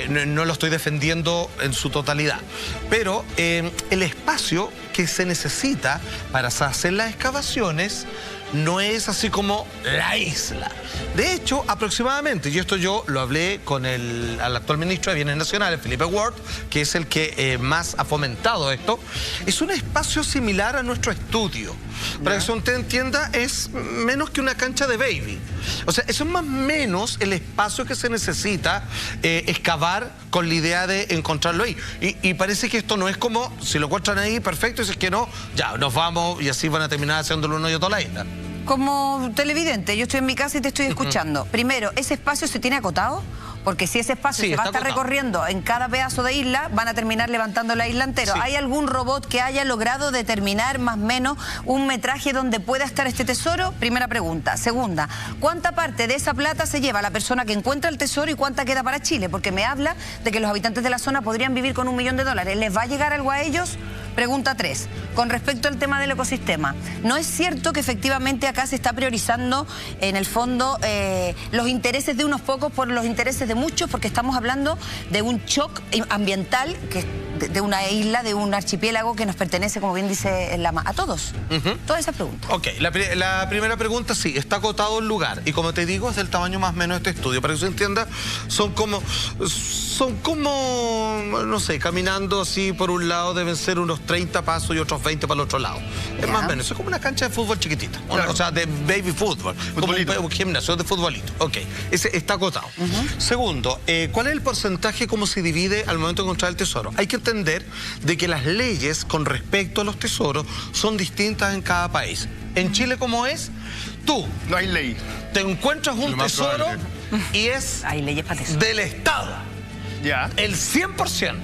No lo estoy defendiendo en su totalidad. Pero el espacio que se necesita para hacer las excavaciones no es así como la isla. De hecho, aproximadamente, y esto yo lo hablé con al actual ministro de Bienes Nacionales, Felipe Ward, que es el que más ha fomentado esto, es un espacio similar a nuestro estudio. Para que usted entienda, es menos que una cancha de baby. O sea, eso es más o menos el espacio que se necesita excavar con la idea de encontrarlo ahí. Y parece que esto no es como, si lo encuentran ahí, perfecto, y si es que no, ya, nos vamos y así van a terminar haciéndole un hoyo a toda la isla. Como televidente, yo estoy en mi casa y te estoy escuchando. Primero, ¿ese espacio se tiene acotado? Porque si ese espacio se va a estar recorriendo en cada pedazo de isla, van a terminar levantando la isla entera. Sí. ¿Hay algún robot que haya logrado determinar más o menos un metraje donde pueda estar este tesoro? Primera pregunta. Segunda, ¿cuánta parte de esa plata se lleva la persona que encuentra el tesoro y cuánta queda para Chile? Porque me habla de que los habitantes de la zona podrían vivir con $1 millón. ¿Les va a llegar algo a ellos? Pregunta 3. Con respecto al tema del ecosistema, ¿no es cierto que efectivamente acá se está priorizando, en el fondo, los intereses de unos pocos por los intereses de muchos? Porque estamos hablando de un shock ambiental que de una isla, de un archipiélago que nos pertenece, como bien dice Lama, a todos. Todas esas preguntas. Ok, la primera pregunta, sí, está acotado el lugar. Y como te digo, es del tamaño más o menos de este estudio. Para que se entienda, son como, no sé, caminando así por un lado deben ser unos 30 pasos y otros 20 para el otro lado. Es más o menos, es como una cancha de fútbol chiquitita. Claro. O sea, de baby fútbol. Como un gimnasio de futbolito. Ok, ese está acotado. Segundo, ¿cuál es el porcentaje, cómo se divide al momento de encontrar el tesoro? Hay que entender de que las leyes con respecto a los tesoros son distintas en cada país. En Chile, ¿cómo es? Tú no hay ley. Te encuentras un tesoro y es hay leyes para tesoro del Estado. Ya. El 100%.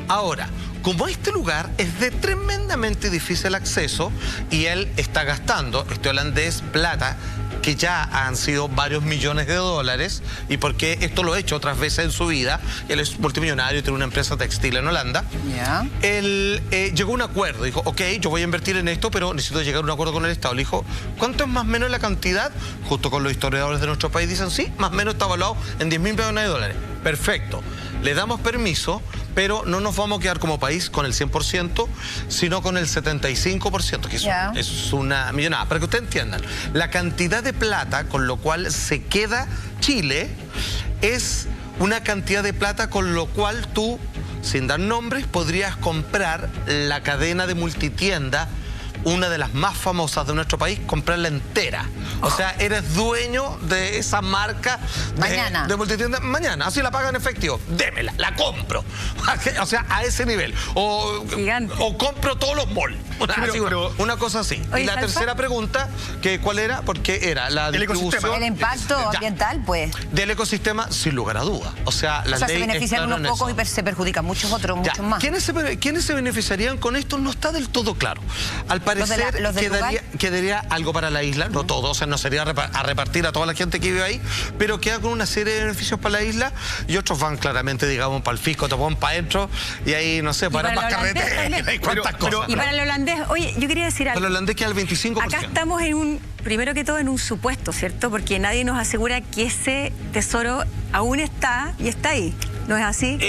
Ahora, como este lugar es de tremendamente difícil acceso y él está gastando, este holandés, plata que ya han sido varios millones de dólares, y porque esto lo ha hecho otras veces en su vida, él es multimillonario y tiene una empresa textil en Holanda, él llegó a un acuerdo, dijo, ok, yo voy a invertir en esto, pero necesito llegar a un acuerdo con el Estado. Le dijo, ¿cuánto es más o menos la cantidad? Justo con los historiadores de nuestro país dicen, sí, más o menos está evaluado en $10.000 millones. Perfecto, le damos permiso, pero no nos vamos a quedar como país con el 100%, sino con el 75%, que es una millonada. Para que ustedes entiendan, la cantidad de plata con lo cual se queda Chile es una cantidad de plata con lo cual tú, sin dar nombres, podrías comprar la cadena de multitienda, una de las más famosas de nuestro país, comprarla entera. O sea, eres dueño de esa marca de multitienda. Mañana, así la pagan en efectivo. Démela, la compro. O sea, a ese nivel. O compro todos los malls. Una cosa así. Oye, y la tercera pregunta, que ¿cuál era? Porque era la distribución. El impacto ambiental, pues. Del ecosistema, sin lugar a duda. O sea, se benefician unos pocos y se perjudican muchos otros, muchos más. ¿Quiénes se beneficiarían con esto? No está del todo claro. Al parecer quedaría algo para la isla, no todo, o sea, no sería a repartir a toda la gente que vive ahí, pero queda con una serie de beneficios para la isla y otros van claramente, digamos, para el fisco, te ponen para adentro y ahí, no sé, para más carreteras y cuántas cosas. Y para los holandeses holandés, oye, yo quería decir algo. El holandés queda al 25%. Acá estamos primero que todo en un supuesto, ¿cierto? Porque nadie nos asegura que ese tesoro aún está y está ahí. ¿No es así?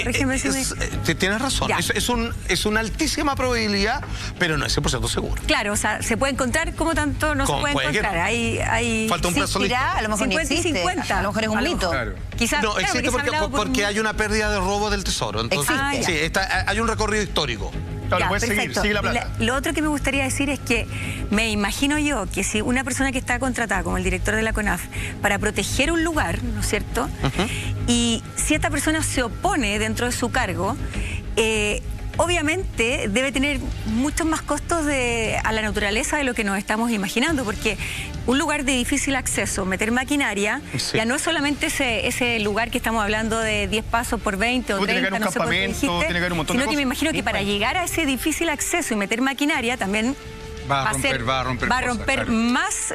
Tienes razón. Es una altísima probabilidad, pero no es 100% seguro. Claro, o sea, se puede encontrar como tanto no se puede encontrar. Falta un plazo de a lo mejor 50 y 50. A lo mejor es un mito. Claro. Quizás, no, existe porque hay una pérdida de robo del tesoro. Entonces, hay un recorrido histórico. Claro, puedes seguir, sigue la plata. Lo otro que me gustaría decir es que me imagino yo que si una persona que está contratada como el director de la CONAF para proteger un lugar, ¿no es cierto? Y si esta persona se opone dentro de su cargo, obviamente debe tener muchos más costos a la naturaleza de lo que nos estamos imaginando, porque un lugar de difícil acceso, meter maquinaria, ya no es solamente ese lugar que estamos hablando de 10 pasos por 20 o 30, no sé por qué dijiste, sino que me imagino que para llegar a ese difícil acceso y meter maquinaria también va a romper más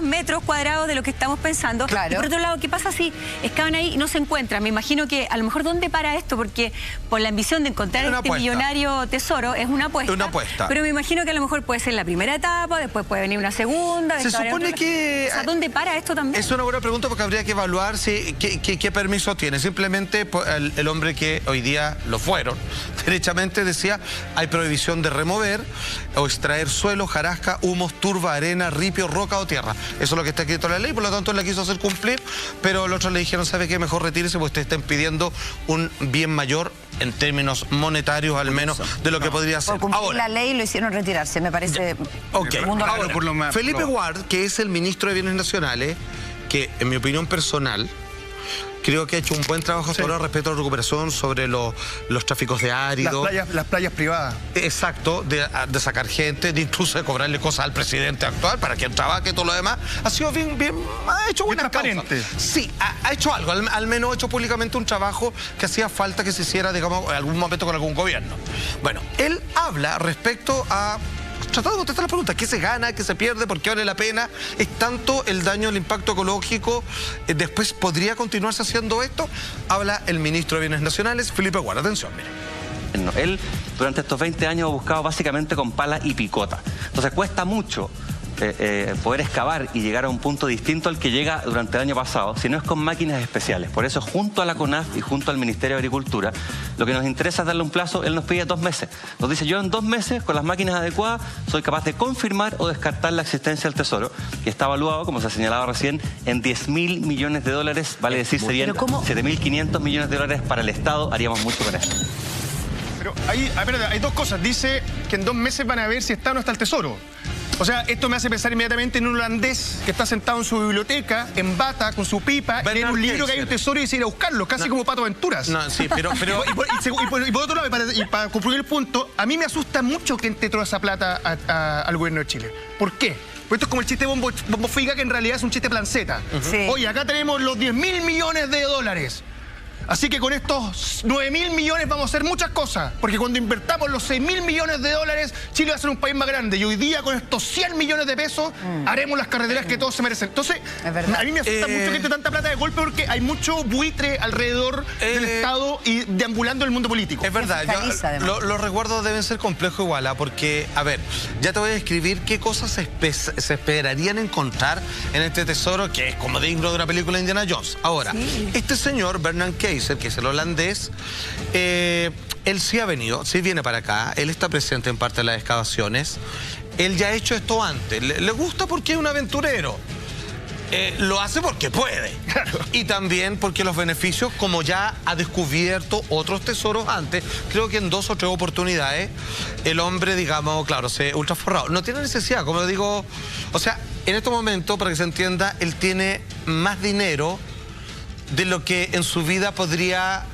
metros cuadrados de lo que estamos pensando. Claro. Y por otro lado, ¿qué pasa si excavan ahí y no se encuentran? Me imagino que a lo mejor ¿dónde para esto? Porque por la ambición de encontrar millonario tesoro es una apuesta. Una apuesta. Pero me imagino que a lo mejor puede ser la primera etapa, después puede venir una segunda. Se supone que... O sea, ¿dónde para esto también? Es una buena pregunta porque habría que evaluar qué permiso tiene. Simplemente el hombre que hoy día lo fueron, derechamente decía, hay prohibición de remover o extraer suelo, jarasca, humos, turba, arena, ripio, roca o tierra. Eso es lo que está escrito en la ley, por lo tanto él la quiso hacer cumplir, pero los otros le dijeron, ¿sabe qué? Mejor retírese porque ustedes están pidiendo un bien mayor en términos monetarios al menos de lo que podría ser. Por cumplir la ley lo hicieron retirarse, me parece. Ahora, Felipe Ward, que es el ministro de Bienes Nacionales, que en mi opinión personal creo que ha hecho un buen trabajo hasta ahora respecto a la recuperación sobre los tráficos de árido. Las playas privadas. Exacto, de sacar gente, de incluso de cobrarle cosas al presidente actual para que trabaje y todo lo demás. Ha sido bien ha hecho buenas causas. Sí, ha hecho algo, al menos ha hecho públicamente un trabajo que hacía falta que se hiciera, digamos, en algún momento con algún gobierno. Bueno, él habla respecto a... Tratando de contestar la pregunta, ¿qué se gana, qué se pierde, por qué vale la pena? ¿Es tanto el daño, el impacto ecológico? ¿Después podría continuarse haciendo esto? Habla el ministro de Bienes Nacionales, Felipe Ward. Atención, mire. Él durante estos 20 años ha buscado básicamente con pala y picota. Entonces cuesta mucho poder excavar y llegar a un punto distinto al que llega durante el año pasado, si no es con máquinas especiales. Por eso, junto a la CONAF y junto al Ministerio de Agricultura, lo que nos interesa es darle un plazo. Él nos pide 2 meses. Nos dice, yo en 2 meses, con las máquinas adecuadas, soy capaz de confirmar o descartar la existencia del tesoro, que está evaluado, como se señalaba recién, en $10.000 millones. Vale decir, serían 7.500 millones de dólares para el Estado. Haríamos mucho con esto. Pero hay 2 cosas. Dice que en 2 meses van a ver si está o no está el tesoro. O sea, esto me hace pensar inmediatamente en un holandés que está sentado en su biblioteca, en bata, con su pipa, y lee un libro que hay un tesoro y dice ir a buscarlo, casi como Pato Aventuras. No, sí, pero... y por otro lado, para concluir el punto, a mí me asusta mucho que entre toda esa plata al gobierno de Chile. ¿Por qué? Pues esto es como el chiste Bombo Figa, que en realidad es un chiste planceta. Oye, acá tenemos los $10.000 millones. Así que con estos 9.000 millones vamos a hacer muchas cosas, porque cuando invertamos los 6.000 millones de dólares, Chile va a ser un país más grande. Y hoy día, con estos 100 millones de pesos, haremos las carreteras que todos se merecen. Entonces, a mí me asusta mucho que entre tanta plata de golpe, porque hay mucho buitre alrededor del Estado y deambulando el mundo político. Es verdad, los resguardos deben ser complejos igual, porque, a ver, ya te voy a describir qué cosas se esperarían encontrar en este tesoro, que es como digno de una película de Indiana Jones. Ahora, este señor, Bernard Keizer, que es el holandés, él sí ha venido, sí viene para acá, él está presente en parte de las excavaciones, él ya ha hecho esto antes, le gusta porque es un aventurero, lo hace porque puede, y también porque los beneficios, como ya ha descubierto otros tesoros antes, creo que en 2 o 3 oportunidades, el hombre, digamos, claro, se ultraforrado, no tiene necesidad, como digo, o sea, en este momento, para que se entienda, él tiene más dinero de lo que en su vida podría,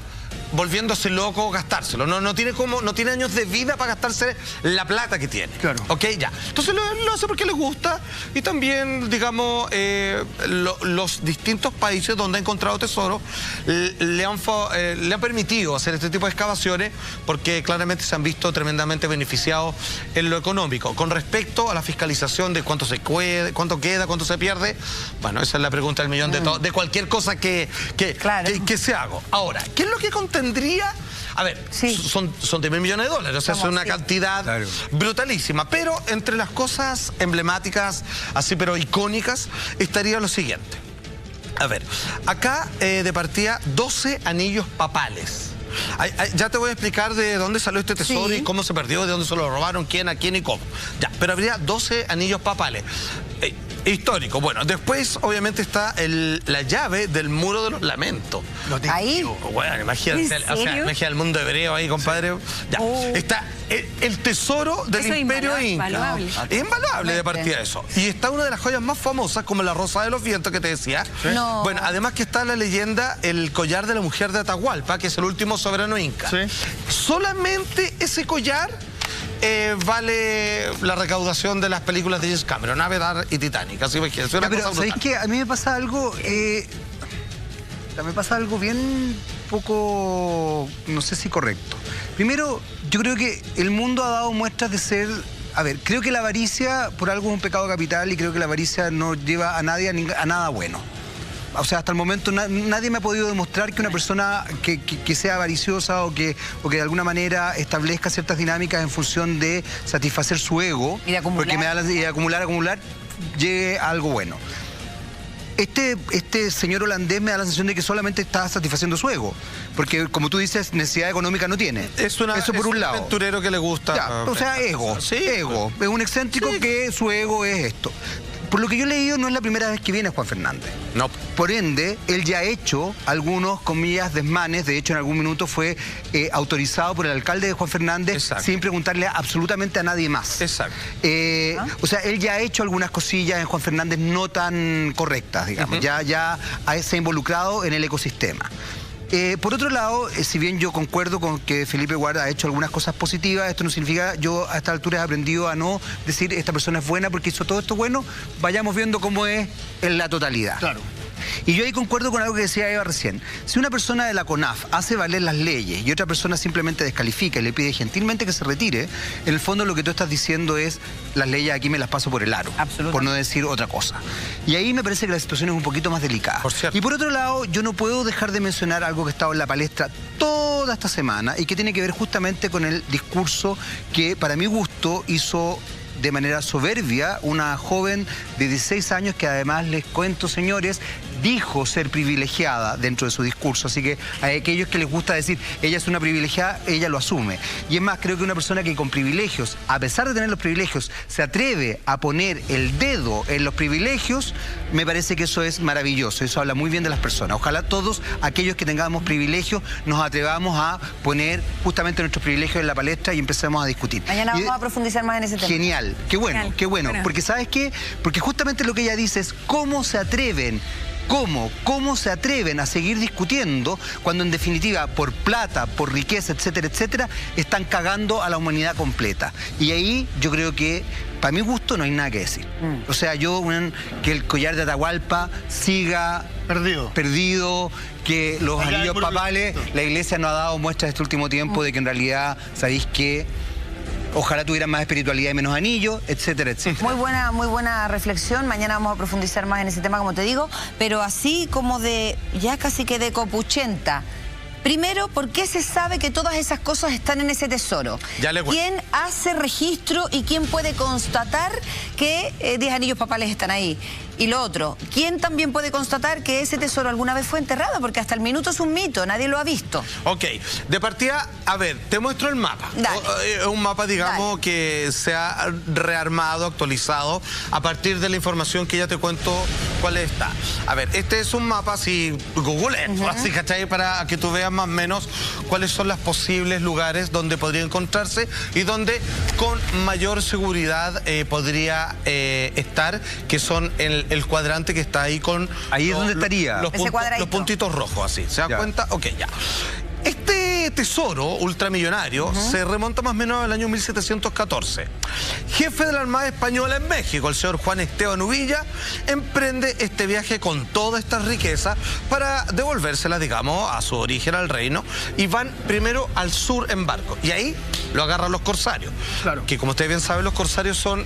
volviéndose loco, gastárselo. No tiene años de vida para gastarse la plata que tiene. Claro. ¿Ok? Ya. Entonces lo hace porque le gusta, y también, digamos, los distintos países donde ha encontrado tesoro le han permitido hacer este tipo de excavaciones porque claramente se han visto tremendamente beneficiados en lo económico. Con respecto a la fiscalización de cuánto queda, cuánto se pierde, bueno, esa es la pregunta del millón de cualquier cosa que se haga. Ahora, ¿qué es lo que contempla tendría... A ver, son 10.000 millones de dólares, o sea, es una cantidad brutalísima. Pero entre las cosas emblemáticas, así pero icónicas, estaría lo siguiente. A ver, acá de partida 12 anillos papales. Ya te voy a explicar de dónde salió este tesoro y cómo se perdió, de dónde se lo robaron, quién, a quién y cómo. Ya, pero habría 12 anillos papales. Histórico. Bueno, después obviamente está la llave del Muro de los Lamentos. ¿Ahí? Bueno, imagínate, o sea, imagínate el mundo hebreo ahí, compadre. Ya. Está el tesoro del Imperio Inca. Es invaluable de partida eso. Y está una de las joyas más famosas, como la Rosa de los Vientos que te decía. Bueno, además que está la leyenda, el collar de la mujer de Atahualpa, que es el último soberano inca. Solamente ese collar vale la recaudación de las películas de James Cameron, Avatar y Titanic. Así que es una cosa ¿sabéis qué? A mí me pasa algo... bien poco, no sé si correcto. Primero, yo creo que el mundo ha dado muestras de ser... A ver, creo que la avaricia por algo es un pecado capital y creo que la avaricia no lleva a nadie a nada bueno. O sea, hasta el momento nadie me ha podido demostrar que una persona que sea avariciosa o que de alguna manera establezca ciertas dinámicas en función de satisfacer su ego, y de acumular, porque me da de acumular, llegue a algo bueno. Este señor holandés me da la sensación de que solamente está satisfaciendo su ego, porque como tú dices, necesidad económica no tiene. Eso por un lado. Aventurero que le gusta. Ya, o sea, ego. Ego. Es un excéntrico que su ego es esto. Por lo que yo he leído, no es la primera vez que viene Juan Fernández. No. Por ende, él ya ha hecho algunos, comillas, desmanes. De hecho, en algún minuto fue autorizado por el alcalde de Juan Fernández sin preguntarle absolutamente a nadie más. Exacto. O sea, él ya ha hecho algunas cosillas en Juan Fernández no tan correctas, digamos. Ya se ha involucrado en el ecosistema. Por otro lado, si bien yo concuerdo con que Felipe Guarda ha hecho algunas cosas positivas, esto no significa, yo a esta altura he aprendido a no decir esta persona es buena porque hizo todo esto bueno, vayamos viendo cómo es en la totalidad. Claro. Y yo ahí concuerdo con algo que decía Eva recién. Si una persona de la CONAF hace valer las leyes y otra persona simplemente descalifica y le pide gentilmente que se retire, en el fondo lo que tú estás diciendo es las leyes aquí me las paso por el aro, por no decir otra cosa. Y ahí me parece que la situación es un poquito más delicada. Y por otro lado, yo no puedo dejar de mencionar algo que ha estado en la palestra toda esta semana y que tiene que ver justamente con el discurso que para mi gusto hizo de manera soberbia una joven de 16 años que además, les cuento, señores, dijo ser privilegiada dentro de su discurso. Así que a aquellos que les gusta decir ella es una privilegiada, ella lo asume. Y es más, creo que una persona que con privilegios, a pesar de tener los privilegios, se atreve a poner el dedo en los privilegios, me parece que eso es maravilloso. Eso habla muy bien de las personas. Ojalá todos aquellos que tengamos privilegios nos atrevamos a poner justamente nuestros privilegios en la palestra y empecemos a discutir. Mañana vamos a profundizar más en ese tema. Genial. Qué bueno, qué bueno. Porque ¿sabes qué? Porque justamente lo que ella dice es cómo se atreven. ¿Cómo se atreven a seguir discutiendo cuando en definitiva por plata, por riqueza, etcétera, etcétera, están cagando a la humanidad completa? Y ahí yo creo que, para mi gusto, no hay nada que decir. O sea, que el collar de Atahualpa siga perdido, que los anillos papales, la iglesia nos ha dado muestras este último tiempo de que en realidad, ¿sabéis qué? Ojalá tuvieran más espiritualidad y menos anillos, etcétera, etcétera. Muy buena reflexión. Mañana vamos a profundizar más en ese tema, como te digo. Pero así como ya casi que de copuchenta. Primero, ¿por qué se sabe que todas esas cosas están en ese tesoro? ¿Quién hace registro y quién puede constatar que 10 anillos papales están ahí? Y lo otro, ¿quién también puede constatar que ese tesoro alguna vez fue enterrado? Porque hasta el minuto es un mito, nadie lo ha visto. Ok, de partida, a ver, te muestro el mapa. Es un mapa, digamos, que se ha rearmado, actualizado, a partir de la información que ya te cuento cuál está. A ver, este es un mapa, así, Google, así, ¿cachai? Para que tú veas más o menos cuáles son los posibles lugares donde podría encontrarse y donde con mayor seguridad podría estar, que son el cuadrante que está ahí con... Ahí es donde estaría. Los puntitos rojos, así. ¿Se dan cuenta? Ok, ya. Este tesoro ultramillonario se remonta más o menos al año 1714. Jefe de la Armada Española en México, el señor Juan Esteban Uvilla, emprende este viaje con toda esta riqueza para devolvérsela, digamos, a su origen, al reino, y van primero al sur en barco. Y ahí lo agarran los corsarios. Claro. Que como ustedes bien saben, los corsarios son...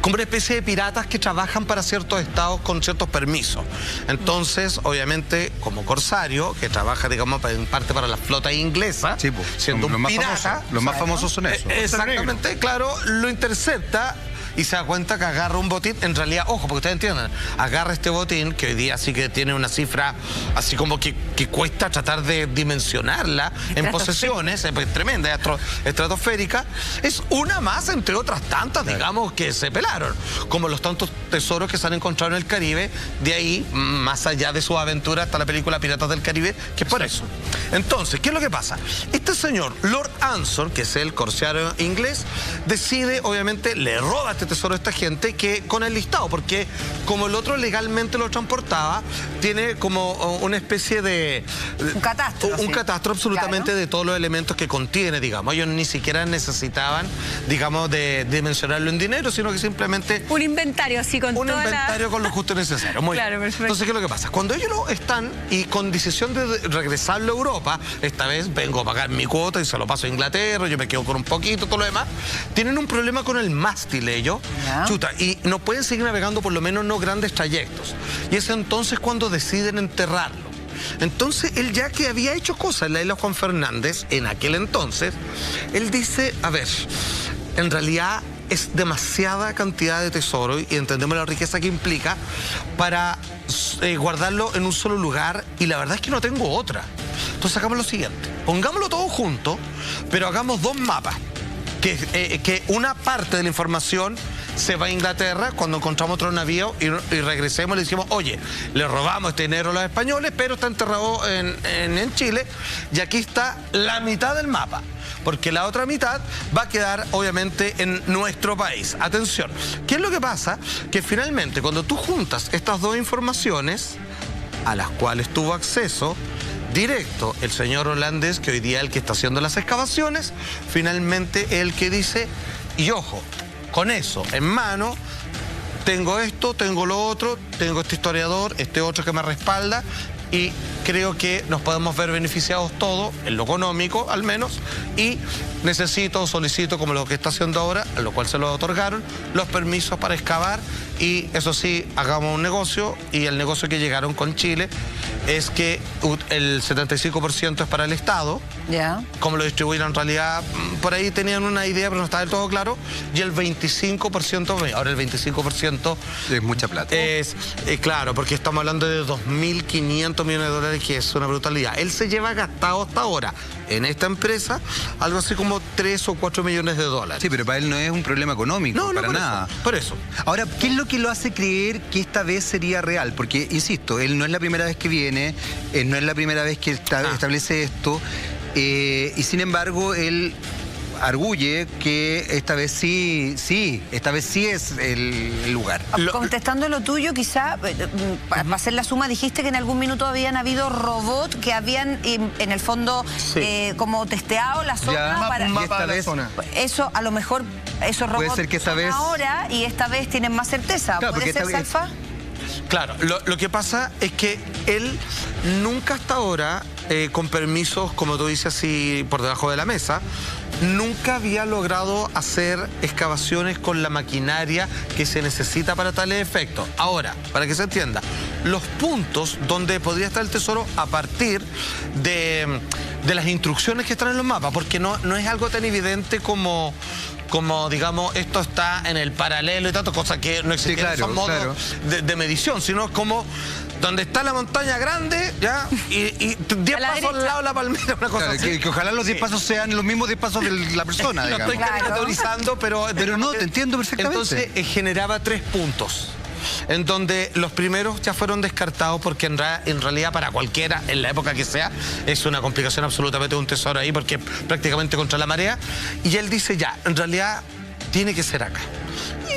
como una especie de piratas que trabajan para ciertos estados con ciertos permisos. Entonces, obviamente, como corsario, que trabaja, digamos, en parte para la flota inglesa, sí, pues, siendo un pirata. Los más famosos son esos. Exactamente, claro, lo intercepta y se da cuenta que agarra un botín. En realidad, ojo, porque ustedes entiendan, agarra este botín, que hoy día sí que tiene una cifra así como que cuesta tratar de dimensionarla en posesiones, es tremenda, estratosférica. Es una más entre otras tantas, digamos, que se pelaron, como los tantos tesoros que se han encontrado en el Caribe. De ahí, más allá de su aventura, está la película Piratas del Caribe, que es por eso. Entonces, ¿qué es lo que pasa? Este señor, Lord Anson, que es el corsario inglés, decide, obviamente, le roba este tesoro a esta gente que con el listado, porque como el otro legalmente lo transportaba, tiene como una especie de... Un catastro. Un catastro absolutamente de todos los elementos que contiene, digamos. Ellos ni siquiera necesitaban, digamos, de mencionarlo en dinero, sino que simplemente... Un inventario así con un inventario con lo justo y necesario. Muy bien. Perfecto. Entonces, ¿qué es lo que pasa? Cuando ellos están y con decisión de regresarlo a Europa, esta vez vengo a pagar mi cuota y se lo paso a Inglaterra, yo me quedo con un poquito, todo lo demás, tienen un problema con el mástil ellos, chuta, y no pueden seguir navegando por lo menos no grandes trayectos. Y es entonces cuando deciden enterrarlo. Entonces, él ya que había hecho cosas en la isla Juan Fernández, en aquel entonces, él dice, a ver, en realidad es demasiada cantidad de tesoro y entendemos la riqueza que implica para guardarlo en un solo lugar, y la verdad es que no tengo otra. Entonces hagamos lo siguiente, pongámoslo todo junto, pero hagamos dos mapas. Que una parte de la información se va a Inglaterra cuando encontramos otro navío y regresemos y le decimos, oye, le robamos este dinero a los españoles, pero está enterrado en Chile, y aquí está la mitad del mapa, porque la otra mitad va a quedar obviamente en nuestro país. Atención, ¿qué es lo que pasa? Que finalmente cuando tú juntas estas dos informaciones, a las cuales tuvo acceso directo el señor holandés, que hoy día es el que está haciendo las excavaciones, finalmente el que dice, y ojo, con eso en mano, tengo esto, tengo lo otro, tengo este historiador, este otro que me respalda, y creo que nos podemos ver beneficiados todos, en lo económico al menos, y solicito, como lo que está haciendo ahora, a lo cual se lo otorgaron, los permisos para excavar, y eso sí, hagamos un negocio, y el negocio que llegaron con Chile es que el 75% es para el Estado, como lo distribuyeron en realidad, por ahí tenían una idea, pero no está del todo claro, y el 25%, ahora el 25% es mucha plata. Es, claro, porque estamos hablando de 2.500 millones de dólares, que es una brutalidad. Él se lleva gastado hasta ahora en esta empresa algo así como 3 o 4 millones de dólares. Sí, pero para él no es un problema económico, no, para nada. Por eso. Ahora, ¿qué es lo que lo hace creer que esta vez sería real? Porque, insisto, él no es la primera vez que viene, no es la primera vez que establece esto, y sin embargo, él arguye que esta vez sí es el lugar. Contestando lo tuyo, quizá, para hacer la suma, dijiste que en algún minuto habían habido robots que habían, en el fondo, como testeado la zona. Un mapa de la zona. Eso, a lo mejor, esos robots puede ser que esta vez ahora, y esta vez tienen más certeza. Claro, ¿puede ser, Salfa? Claro, lo que pasa es que él nunca hasta ahora, con permisos, como tú dices, así por debajo de la mesa, nunca había logrado hacer excavaciones con la maquinaria que se necesita para tales efectos. Ahora, para que se entienda, los puntos donde podría estar el tesoro a partir de las instrucciones que están en los mapas, porque no es algo tan evidente como digamos, esto está en el paralelo y tanto, cosa que no existe en modos de medición, sino como donde está la montaña grande, ¿ya? Y 10 pasos al lado de la palmera, una cosa así. Que ojalá los 10 pasos sean los mismos 10 pasos de la persona, no estoy caricaturizando, pero no, te entiendo perfectamente. Entonces generaba 3 puntos, en donde los primeros ya fueron descartados porque en realidad para cualquiera, en la época que sea, es una complicación absolutamente un tesoro ahí, porque prácticamente contra la marea. Y él dice, ya, en realidad tiene que ser acá.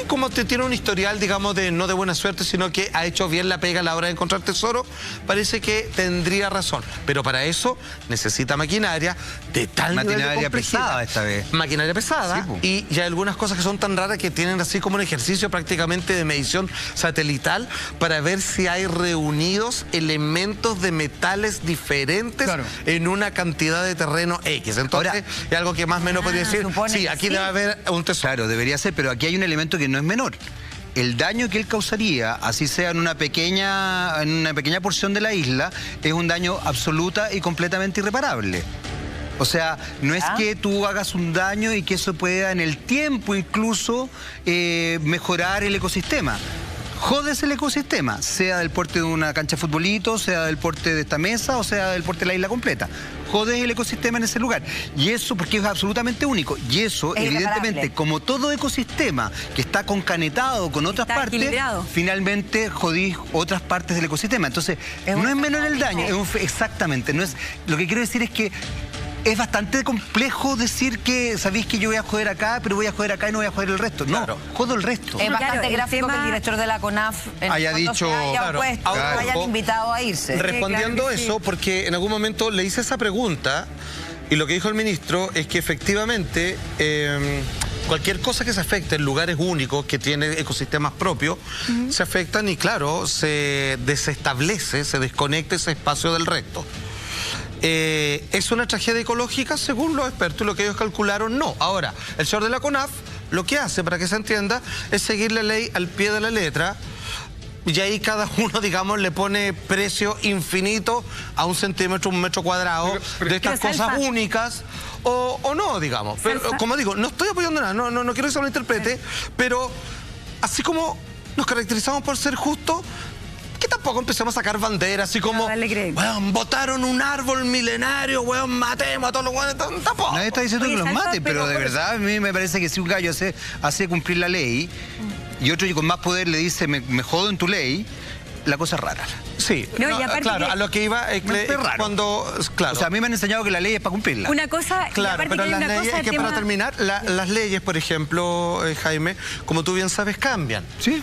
Y como tiene un historial, digamos, no de buena suerte, sino que ha hecho bien la pega a la hora de encontrar tesoro, parece que tendría razón. Pero para eso necesita maquinaria de tal nivel de complejidad. Pesada esta vez. Maquinaria pesada, y ya algunas cosas que son tan raras que tienen así como un ejercicio prácticamente de medición satelital para ver si hay reunidos elementos de metales diferentes en una cantidad de terreno X. Entonces, es algo que más o menos podría decir, sí, aquí debe haber un tesoro. Claro, debería ser, pero aquí hay un elemento que no es menor. El daño que él causaría, así sea en una pequeña porción de la isla, es un daño absoluta y completamente irreparable. O sea, no es que tú hagas un daño y que eso pueda en el tiempo incluso mejorar el ecosistema. Jodes el ecosistema, sea del porte de una cancha de futbolito, sea del porte de esta mesa o sea del porte de la isla completa. Jodes el ecosistema en ese lugar. Y eso porque es absolutamente único. Y eso, evidentemente, como todo ecosistema que está concanetado con otras partes, finalmente jodís otras partes del ecosistema. Entonces, no es menor el daño. Exactamente. No es, lo que quiero decir es que es bastante complejo decir que sabéis que yo voy a joder acá, pero voy a joder acá y no voy a joder el resto. No, jodo el resto. Es bastante gráfico que el director de la CONAF haya dicho, hayan invitado a irse. Respondiendo eso, porque en algún momento le hice esa pregunta y lo que dijo el ministro es que efectivamente cualquier cosa que se afecte en lugares únicos que tienen ecosistemas propios, se afectan y claro, se desestablece, se desconecta ese espacio del resto. ¿Es una tragedia ecológica? Según los expertos y lo que ellos calcularon, no. Ahora, el señor de la CONAF lo que hace, para que se entienda, es seguir la ley al pie de la letra y ahí cada uno, digamos, le pone precio infinito a 1 centímetro, 1 metro cuadrado de estas cosas únicas o no, digamos. Pero, como digo, no estoy apoyando nada, no quiero que se lo interprete, pero así como nos caracterizamos por ser justos, que tampoco empecemos a sacar banderas, así como, weón, botaron un árbol milenario, weón, matemos a todos los weones, tampoco. Nadie está diciendo que los mate, pero de verdad a mí me parece que si un gallo hace cumplir la ley y otro con más poder le dice, me jodo en tu ley, la cosa es rara. Sí, claro, a lo que iba es raro. Cuando, claro. O sea, a mí me han enseñado que la ley es para cumplirla. Una cosa, claro, pero las leyes, es que para terminar, las leyes, por ejemplo, Jaime, como tú bien sabes, cambian. Sí.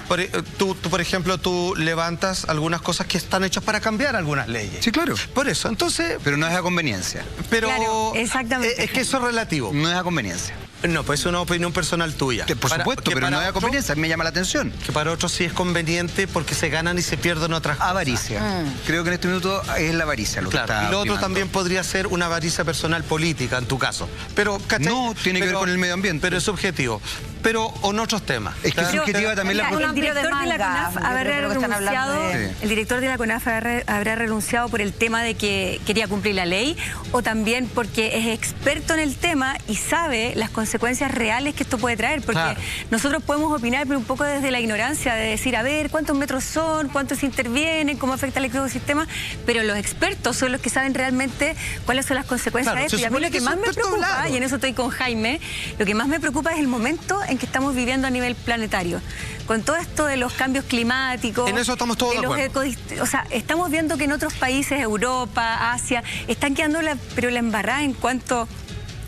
Tú, por ejemplo, tú levantas algunas cosas que están hechas para cambiar algunas leyes. Sí, claro. Por eso, entonces... Pero no es a conveniencia. Pero claro, exactamente. Es que eso es relativo. No es a conveniencia. No, pues es una opinión personal tuya. Por supuesto, pero no es a conveniencia, me llama la atención. Que para otros sí es conveniente porque se ganan y se pierden otras cosas. Avaricia. Creo que en este minuto es la avaricia lo que está y lo otro primando. También podría ser una avaricia personal política, en tu caso. Pero, ¿cachai? No, tiene que ver con el medio ambiente. Pero es subjetivo. Pero o en otros temas. Es que es subjetiva también la... El director de la CONAF habrá renunciado, el director de la CONAF habrá renunciado por el tema de que quería cumplir la ley o también porque es experto en el tema y sabe las consecuencias reales que esto puede traer, porque nosotros podemos opinar pero un poco desde la ignorancia de decir, a ver, cuántos metros son, cuántos intervienen, cómo afecta el ecosistema, pero los expertos son los que saben realmente cuáles son las consecuencias de esto. Y a mí lo que más me preocupa, y en eso estoy con Jaime, lo que más me preocupa es el momento en que estamos viviendo a nivel planetario. Con todo esto de los cambios climáticos... En eso estamos todos de acuerdo. O sea, estamos viendo que en otros países, Europa, Asia, están quedando la embarrada en cuanto...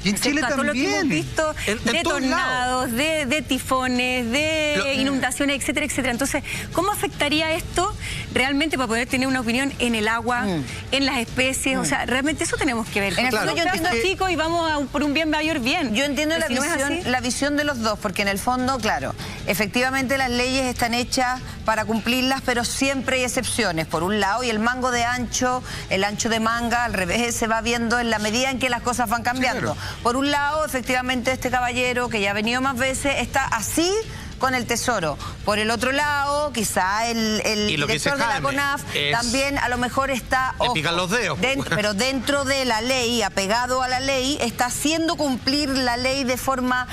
Y en Chile todo lo que hemos visto de tornados, de tifones, de inundaciones, etcétera, etcétera. Entonces, ¿cómo afectaría esto realmente para poder tener una opinión en el agua, en las especies? O sea, realmente eso tenemos que ver. En el fondo yo entiendo chicos y vamos por un bien mayor bien. Yo entiendo la visión de los dos, porque en el fondo, claro, efectivamente las leyes están hechas para cumplirlas, pero siempre hay excepciones. Por un lado, y el mango de ancho, el ancho de manga, al revés, se va viendo en la medida en que las cosas van cambiando. Sí, claro. Por un lado, efectivamente, este caballero, que ya ha venido más veces, está así con el Tesoro. Por el otro lado, quizá el director de la CONAF también a lo mejor está... Le pican los dedos. Pero dentro de la ley, apegado a la ley, está haciendo cumplir la ley de forma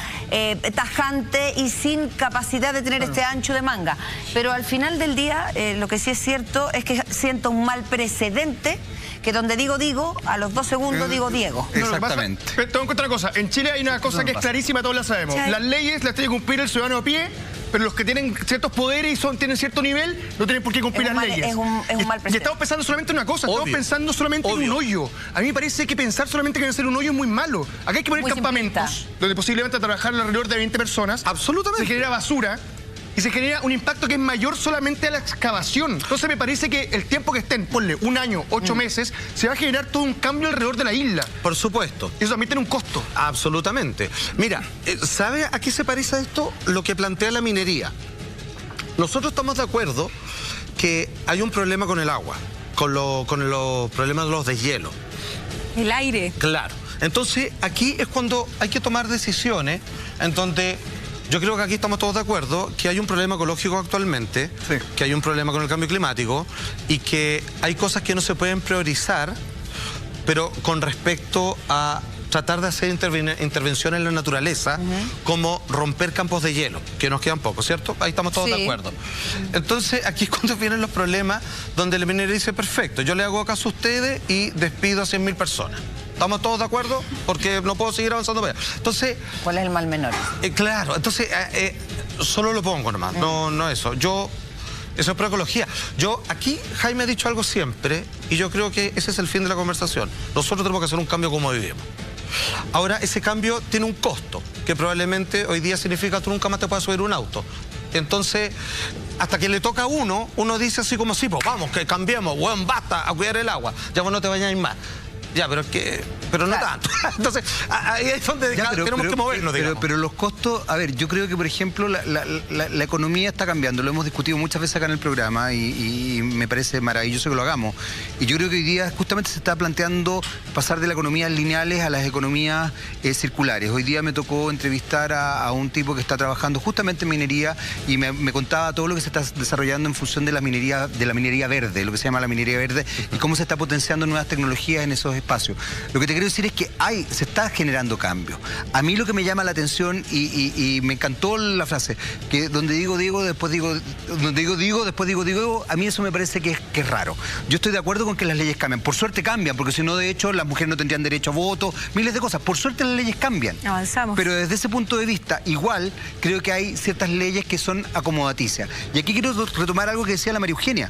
tajante y sin capacidad de tener este ancho de manga. Pero al final del día, lo que sí es cierto es que siento un mal precedente, que donde digo, a los 2 segundos digo Diego. Exactamente. Pero tengo que contar una cosa. En Chile hay una cosa que es clarísima, todos la sabemos. Las leyes las tiene que cumplir el ciudadano a pie, pero los que tienen ciertos poderes y tienen cierto nivel no tienen por qué cumplir las leyes. Es un mal precedente. Y estamos pensando solamente en una cosa, estamos pensando solamente en un hoyo. A mí me parece que pensar solamente que hacer un hoyo es muy malo. Acá hay que poner campamentos, donde posiblemente trabajar alrededor de 20 personas. Absolutamente. Se genera basura. Y se genera un impacto que es mayor solamente a la excavación. Entonces me parece que el tiempo que estén, ponle 1 año, 8 meses, se va a generar todo un cambio alrededor de la isla. Por supuesto. Eso también tiene un costo. Absolutamente. Mira, ¿sabe a qué se parece esto? Lo que plantea la minería. Nosotros estamos de acuerdo que hay un problema con el agua, con los problemas de los deshielos. El aire. Claro. Entonces, aquí es cuando hay que tomar decisiones en donde yo creo que aquí estamos todos de acuerdo que hay un problema ecológico actualmente, que hay un problema con el cambio climático y que hay cosas que no se pueden priorizar, pero con respecto a tratar de hacer intervención en la naturaleza, como romper campos de hielo, que nos quedan pocos, ¿cierto? Ahí estamos todos de acuerdo. Entonces, aquí es cuando vienen los problemas donde el minero dice, perfecto, yo le hago caso a ustedes y despido a 100.000 personas. ¿Estamos todos de acuerdo? Porque no puedo seguir avanzando. Entonces, ¿cuál es el mal menor? Claro, entonces, solo lo pongo nomás, no eso. Eso es proecología. Aquí Jaime ha dicho algo siempre, y yo creo que ese es el fin de la conversación. Nosotros tenemos que hacer un cambio como vivimos. Ahora, ese cambio tiene un costo, que probablemente hoy día significa que tú nunca más te puedas subir un auto. Entonces, hasta que le toca a uno dice así como, sí, pues vamos, que cambiemos, weón, basta, a cuidar el agua, ya vos no te vayáis más. Ya, pero no tanto. Entonces, ahí es donde tenemos que movernos, digamos. Pero los costos, a ver, yo creo que, por ejemplo, la economía está cambiando. Lo hemos discutido muchas veces acá en el programa y me parece maravilloso que lo hagamos. Y yo creo que hoy día justamente se está planteando pasar de las economías lineales a las economías circulares. Hoy día me tocó entrevistar a un tipo que está trabajando justamente en minería y me contaba todo lo que se está desarrollando en función de la minería verde, lo que se llama la minería verde, y cómo se está potenciando nuevas tecnologías en esos espacios. Lo que te quiero decir es que se está generando cambio. A mí lo que me llama la atención, y me encantó la frase, que donde digo, después digo, después digo, a mí eso me parece que es raro. Yo estoy de acuerdo con que las leyes cambian. Por suerte cambian, porque si no, de hecho, las mujeres no tendrían derecho a voto, miles de cosas. Por suerte las leyes cambian. Avanzamos. Pero desde ese punto de vista, igual, creo que hay ciertas leyes que son acomodaticias. Y aquí quiero retomar algo que decía la María Eugenia.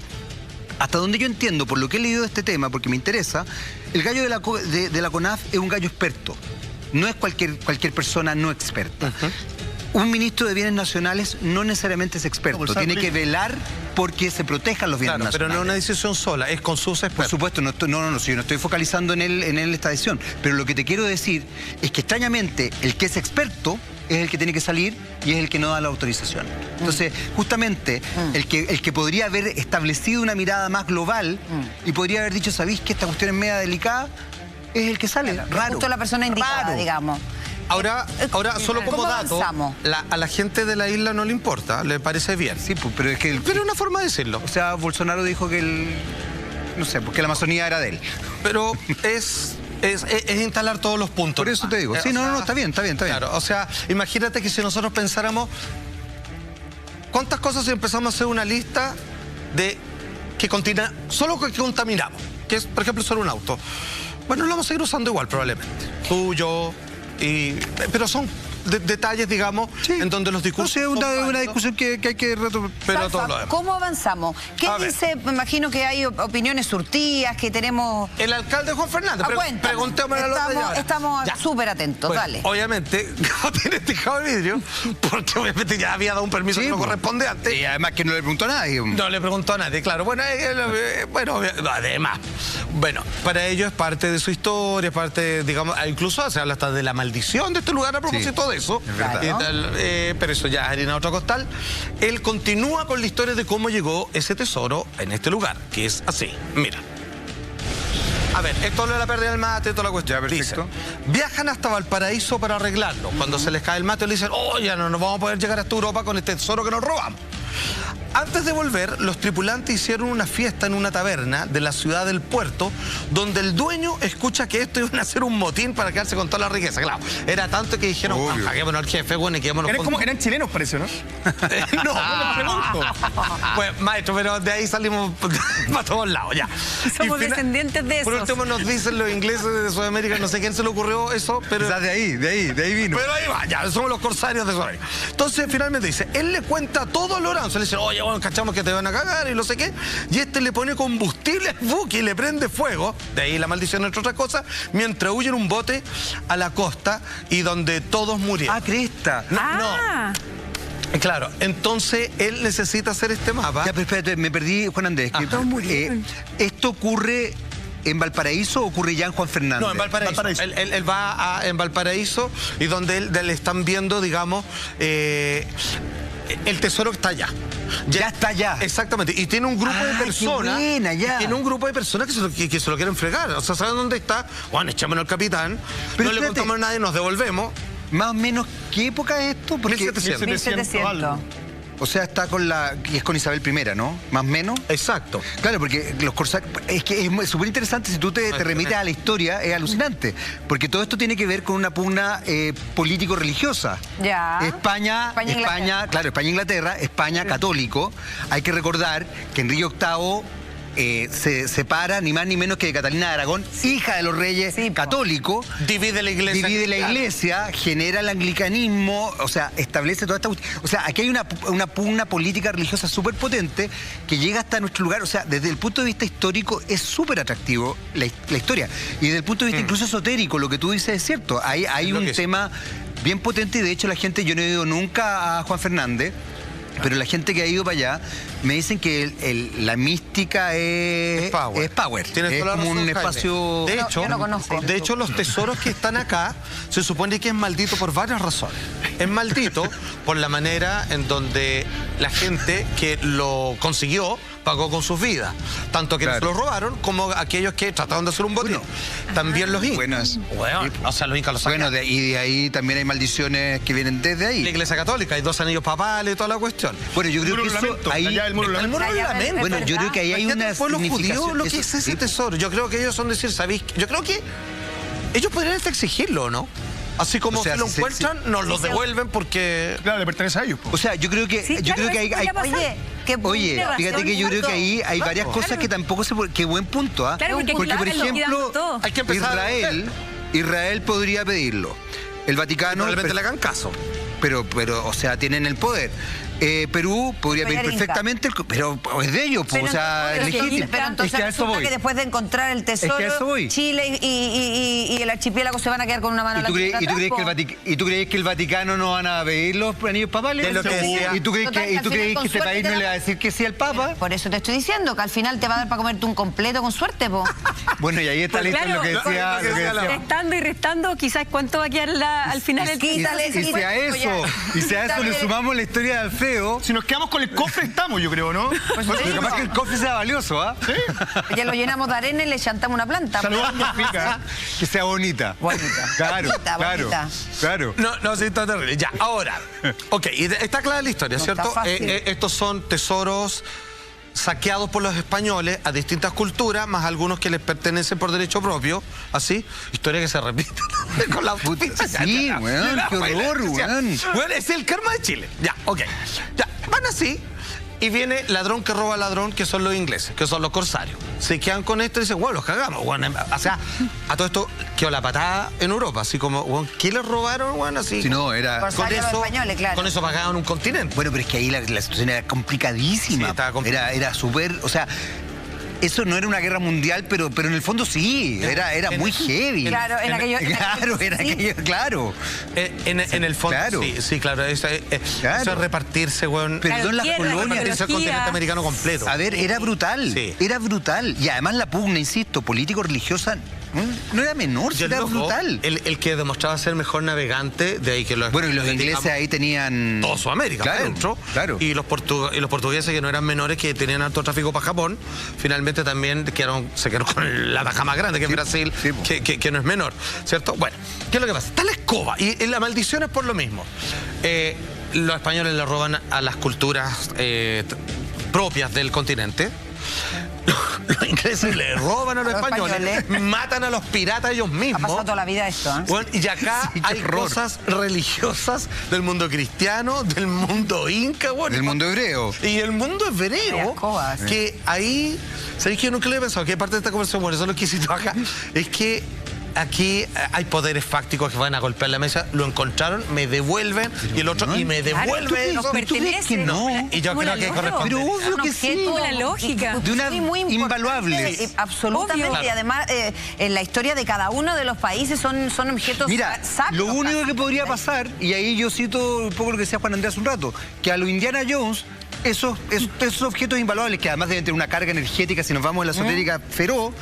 Hasta donde yo entiendo, por lo que he leído de este tema, porque me interesa, el gallo de la CONAF es un gallo experto. No es cualquier persona no experta. Un ministro de Bienes Nacionales no necesariamente es experto. Tiene que velar porque se protejan los bienes nacionales. Pero no es una decisión sola, es con sus expertos. Por supuesto, yo no estoy focalizando en él esta decisión. Pero lo que te quiero decir es que extrañamente el que es experto es el que tiene que salir y es el que no da la autorización. Entonces, justamente, el que podría haber establecido una mirada más global y podría haber dicho, ¿sabéis que esta cuestión es media delicada? Es el que sale, raro. Justo la persona indicada, digamos. Ahora solo como dato, a la gente de la isla no le importa, le parece bien. Sí, pero es que... Pero es una forma de decirlo. O sea, Bolsonaro dijo que no sé, porque la Amazonía era de él. Pero es instalar todos los puntos. Por eso te digo. Sí, no, está bien. Claro, o sea, imagínate que si nosotros pensáramos cuántas cosas si empezamos a hacer una lista de solo que contaminamos, que es, por ejemplo, solo un auto. Bueno, lo vamos a seguir usando igual probablemente. Tú, yo, pero son detalles, digamos, en donde los discursos... No sé, una discusión que hay que retomar. Pero todo lo demás. ¿Cómo avanzamos? ¿Qué dice? Me imagino que hay opiniones surtidas, que tenemos... El alcalde Juan Fernández. Preguntémosle a los de allá. Estamos súper atentos, bueno, dale. Obviamente, no tiene tejado de vidrio, porque obviamente ya había dado un permiso que no corresponde antes. Y además que no le preguntó a nadie. No le preguntó a nadie, claro. Bueno, además, bueno, para ellos es parte de su historia, es parte, digamos, incluso se habla hasta de la maldición de este lugar a propósito de eso. Es verdad. Pero eso ya es harina de otro costal. Él continúa con la historia de cómo llegó ese tesoro en este lugar, que es así. Mira. A ver, esto es la pérdida del mate, toda la cuestión. Ya, perfecto. Dicen, viajan hasta Valparaíso para arreglarlo. Cuando se les cae el mate, le dicen, ya no nos vamos a poder llegar hasta Europa con este tesoro que nos robamos. Antes de volver, los tripulantes hicieron una fiesta en una taberna de la ciudad del puerto, donde el dueño escucha que esto iban a hacer un motín para quedarse con toda la riqueza. Claro, era tanto que dijeron, paguémonos al jefe, bueno, y quedémonos con... Eran chilenos, parece, ¿no? No me pregunto. Pues, maestro, pero de ahí salimos para todos lados, ya. Somos descendientes de eso. Por último nos dicen los ingleses de Sudamérica, no sé quién se le ocurrió eso, pero... Quizás de ahí vino. Pero ahí va, ya, somos los corsarios de Sudamérica. Entonces, finalmente dice, él le cuenta todo a Lorenzo, le dice, oye, bueno, cachamos que te van a cagar y no sé qué, y este le pone combustible al buque y le prende fuego, de ahí la maldición entre otras cosas, mientras huye en un bote a la costa y donde todos murieron. Ah, cresta. No. Claro, entonces él necesita hacer este mapa. Ya, pero espérate, me perdí, Juan Andrés. ¿Esto ocurre en Valparaíso o ocurre ya en Juan Fernández? No, en Valparaíso. Él va en Valparaíso y donde le están viendo, digamos, el tesoro está allá. Ya está allá. Exactamente. Y tiene un grupo de personas. Qué buena, ya. Tiene un grupo de personas que se lo quieren fregar. O sea, ¿saben dónde está? Bueno, echámonos al capitán. Pero no le contamos a nadie, nos devolvemos. más o menos, ¿qué época es esto? Porque 1700. O sea, está con es con Isabel I, ¿no? Más o menos. Exacto. Claro, porque los corsarios... Es que es súper interesante, si tú te remites a la historia, es alucinante. Porque todo esto tiene que ver con una pugna político-religiosa. Ya. España, Inglaterra, España católico. Hay que recordar que Enrique VIII... se separa ni más ni menos que de Catalina de Aragón, hija de los reyes, católico. Divide la iglesia. Divide la iglesia, genera el anglicanismo, o sea, establece toda esta... O sea, aquí hay una pugna política religiosa súper potente que llega hasta nuestro lugar. O sea, desde el punto de vista histórico es súper atractivo la historia. Y desde el punto de vista incluso esotérico, lo que tú dices es cierto. Hay un tema bien potente y de hecho la gente, yo no he ido nunca a Juan Fernández, pero la gente que ha ido para allá me dicen que la mística es power. Tienes es toda la como razón, un Jaime. espacio... De hecho, yo no conozco. De hecho, los tesoros que están acá se supone que es maldito por varias razones. Es maldito por la manera en donde la gente que lo consiguió pagó con sus vidas. Tanto quienes lo robaron como aquellos que trataron de hacer un botín. También los incas. O sea, los incas lo sacaron. Bueno, y de ahí también hay maldiciones que vienen desde ahí. La iglesia católica, hay 2 anillos papales y toda la cuestión. Bueno, yo creo que eso... El muro del lamento. Bueno, yo creo que ahí hay una significación. Lo que es ese tesoro. Yo creo que ellos son decir, ¿sabéis? Yo creo que ellos podrían hasta exigirlo, ¿no? Así como si lo encuentran, nos lo devuelven porque... Claro, le pertenece a ellos. O sea, yo creo que... Oye, fíjate que yo creo que ahí hay varias cosas que tampoco se... Qué buen punto, ¿ah? Claro, porque por ejemplo, hay que empezar Israel podría pedirlo. El Vaticano... Probablemente le hagan caso. Pero, o sea, tienen el poder. Perú podría pedir perfectamente, pero es de ellos, o sea, es legítimo. Pero entonces resulta que después de encontrar el tesoro, Chile y el archipiélago se van a quedar con una mano en la cintura. ¿Y tú crees que el Vaticano no van a pedir los anillos papales? ¿Y tú crees que este país no le va a decir que sí al Papa? Por eso te estoy diciendo que al final te va a dar para comerte un completo con suerte, po. Bueno, y ahí está lo que decía. Restando y restando, quizás cuánto va a quedar al final el quítale. Y si a eso le sumamos la historia de Alfredo. Si nos quedamos con el cofre, estamos, yo creo, ¿no? Pues capaz que el cofre sea valioso, ¿ah? Sí. Ya lo llenamos de arena y le chantamos una planta. Que sea bonita. Claro. No, sí, está terrible. Ya, ahora. Ok, está clara la historia, ¿cierto? Estos son tesoros saqueados por los españoles a distintas culturas, más algunos que les pertenecen por derecho propio, así, historia que se repite con la puta. Sí, weón, qué horror, weón. Bueno, es el karma de Chile. Ya, ok. Ya, van así, y viene ladrón que roba ladrón, que son los ingleses, que son los corsarios. Se quedan con esto y dicen, bueno, los cagamos, bueno. O sea, a todo esto quedó la patada en Europa, así como, bueno, ¿qué les robaron, bueno? Así. Si no, era... Con eso pagaban un continente. Bueno, pero es que ahí la situación era complicadísima. Sí, estaba complicada. Era súper, o sea... Eso no era una guerra mundial, pero en el fondo sí, era muy heavy. Claro, en aquello... Claro. En el fondo, claro. Sí, claro. Eso es repartirse, weón. Perdón, las colonias. Repartirse el continente americano completo. A ver, era brutal. Sí. Era brutal. Y además la pugna, insisto, político-religiosa, no era menor, era brutal. El que demostraba ser mejor navegante, de ahí que los... Bueno, y los ingleses ahí tenían... Toda Sudamérica adentro. Claro. Y los portugueses, que no eran menores, que tenían alto tráfico para Japón, finalmente también se quedaron con la baja más grande, que es Brasil, que no es menor, ¿cierto? Bueno, ¿qué es lo que pasa? Está la escoba, y la maldición es por lo mismo. Los españoles le roban a las culturas propias del continente. Los ingleses le roban a los españoles, matan a los piratas ellos mismos. Ha pasado toda la vida esto, ¿eh? Bueno, y acá hay cosas religiosas del mundo cristiano, del mundo inca, bueno, del mundo hebreo. Y el mundo hebreo, que ahí, ¿sabéis que yo nunca le he pensado? Que parte de esta conversación, por eso lo quisito acá, es que aquí hay poderes fácticos que van a golpear la mesa, lo encontraron, me devuelven, y el otro, y me devuelve eso. Pertenece, no. Y yo creo que corresponde. Pero obvio que sí. Una lógica. De una invaluable. Absolutamente. Claro. Y además, en la historia de cada uno de los países son objetos sacros. Lo único que podría pasar, y ahí yo cito un poco lo que decía Juan Andrés hace un rato, que a lo Indiana Jones, esos objetos invaluables, que además deben tener una carga energética, si nos vamos en la esotérica feroz,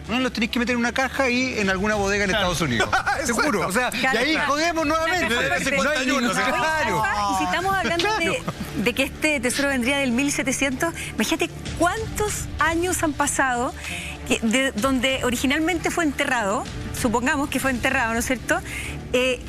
no los tenéis que meter en una caja y en alguna bodega en Estados Unidos. Seguro. O sea, y ahí jodemos nuevamente. Claro. Y si estamos hablando de que este tesoro vendría del 1700, imagínate cuántos años han pasado de donde originalmente fue enterrado, supongamos que fue enterrado, ¿no es cierto?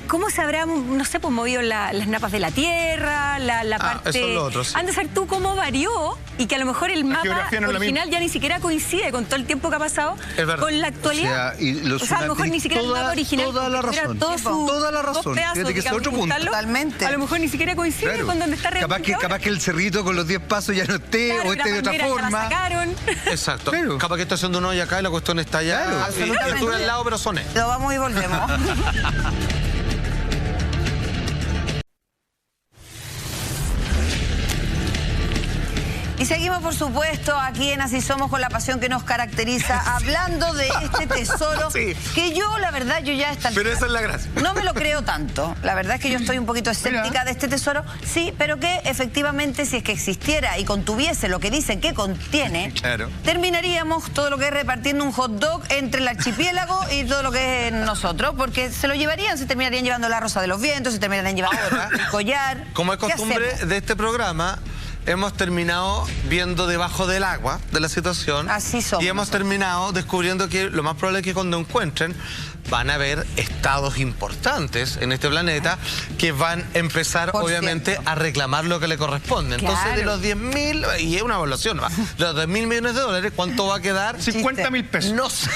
¿cómo se habrá, no sé, pues movido las napas de la tierra, la parte... Eso es lo otro, sí. Han de saber tú cómo varió y que a lo mejor el mapa original ya ni siquiera coincide con todo el tiempo que ha pasado con la actualidad. O sea, a lo mejor ni siquiera el mapa original... Toda la razón. Toda la razón. Fíjate que es otro punto. Totalmente. A lo mejor ni siquiera coincide con donde está realmente capaz que el cerrito con los 10 pasos ya no esté, o esté de otra forma. La sacaron. Exacto. Claro. Capaz que está haciendo un hoyo acá y la cuestión está allá. Claro, absolutamente. Estuve al lado, pero soné. Lo vamos y volvemos. Y seguimos, por supuesto, aquí en Así Somos, con la pasión que nos caracteriza, hablando de este tesoro, que yo, la verdad, yo ya... Pero esa es la gracia. No me lo creo tanto. La verdad es que yo estoy un poquito escéptica de este tesoro, sí, pero que efectivamente, si es que existiera y contuviese lo que dicen que contiene, terminaríamos todo lo que es repartiendo un hot dog entre el archipiélago y todo lo que es nosotros, porque se lo llevarían, se terminarían llevando la rosa de los vientos, se terminarían llevando el collar. Como es costumbre de este programa, hemos terminado viendo debajo del agua de la situación. Así somos. Y hemos terminado descubriendo que lo más probable es que cuando encuentren van a haber estados importantes en este planeta que van a empezar, obviamente, a reclamar lo que le corresponde. Entonces, de los 10.000, y es una evaluación, de los 10.000 millones de dólares, ¿cuánto va a quedar? 50.000 pesos. No sé.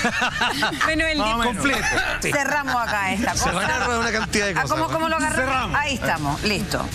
Bueno, el completo. Cerramos acá esta cosa. Se van a robar una cantidad de cosas. ¿Cómo lo agarramos? Ahí estamos, listo.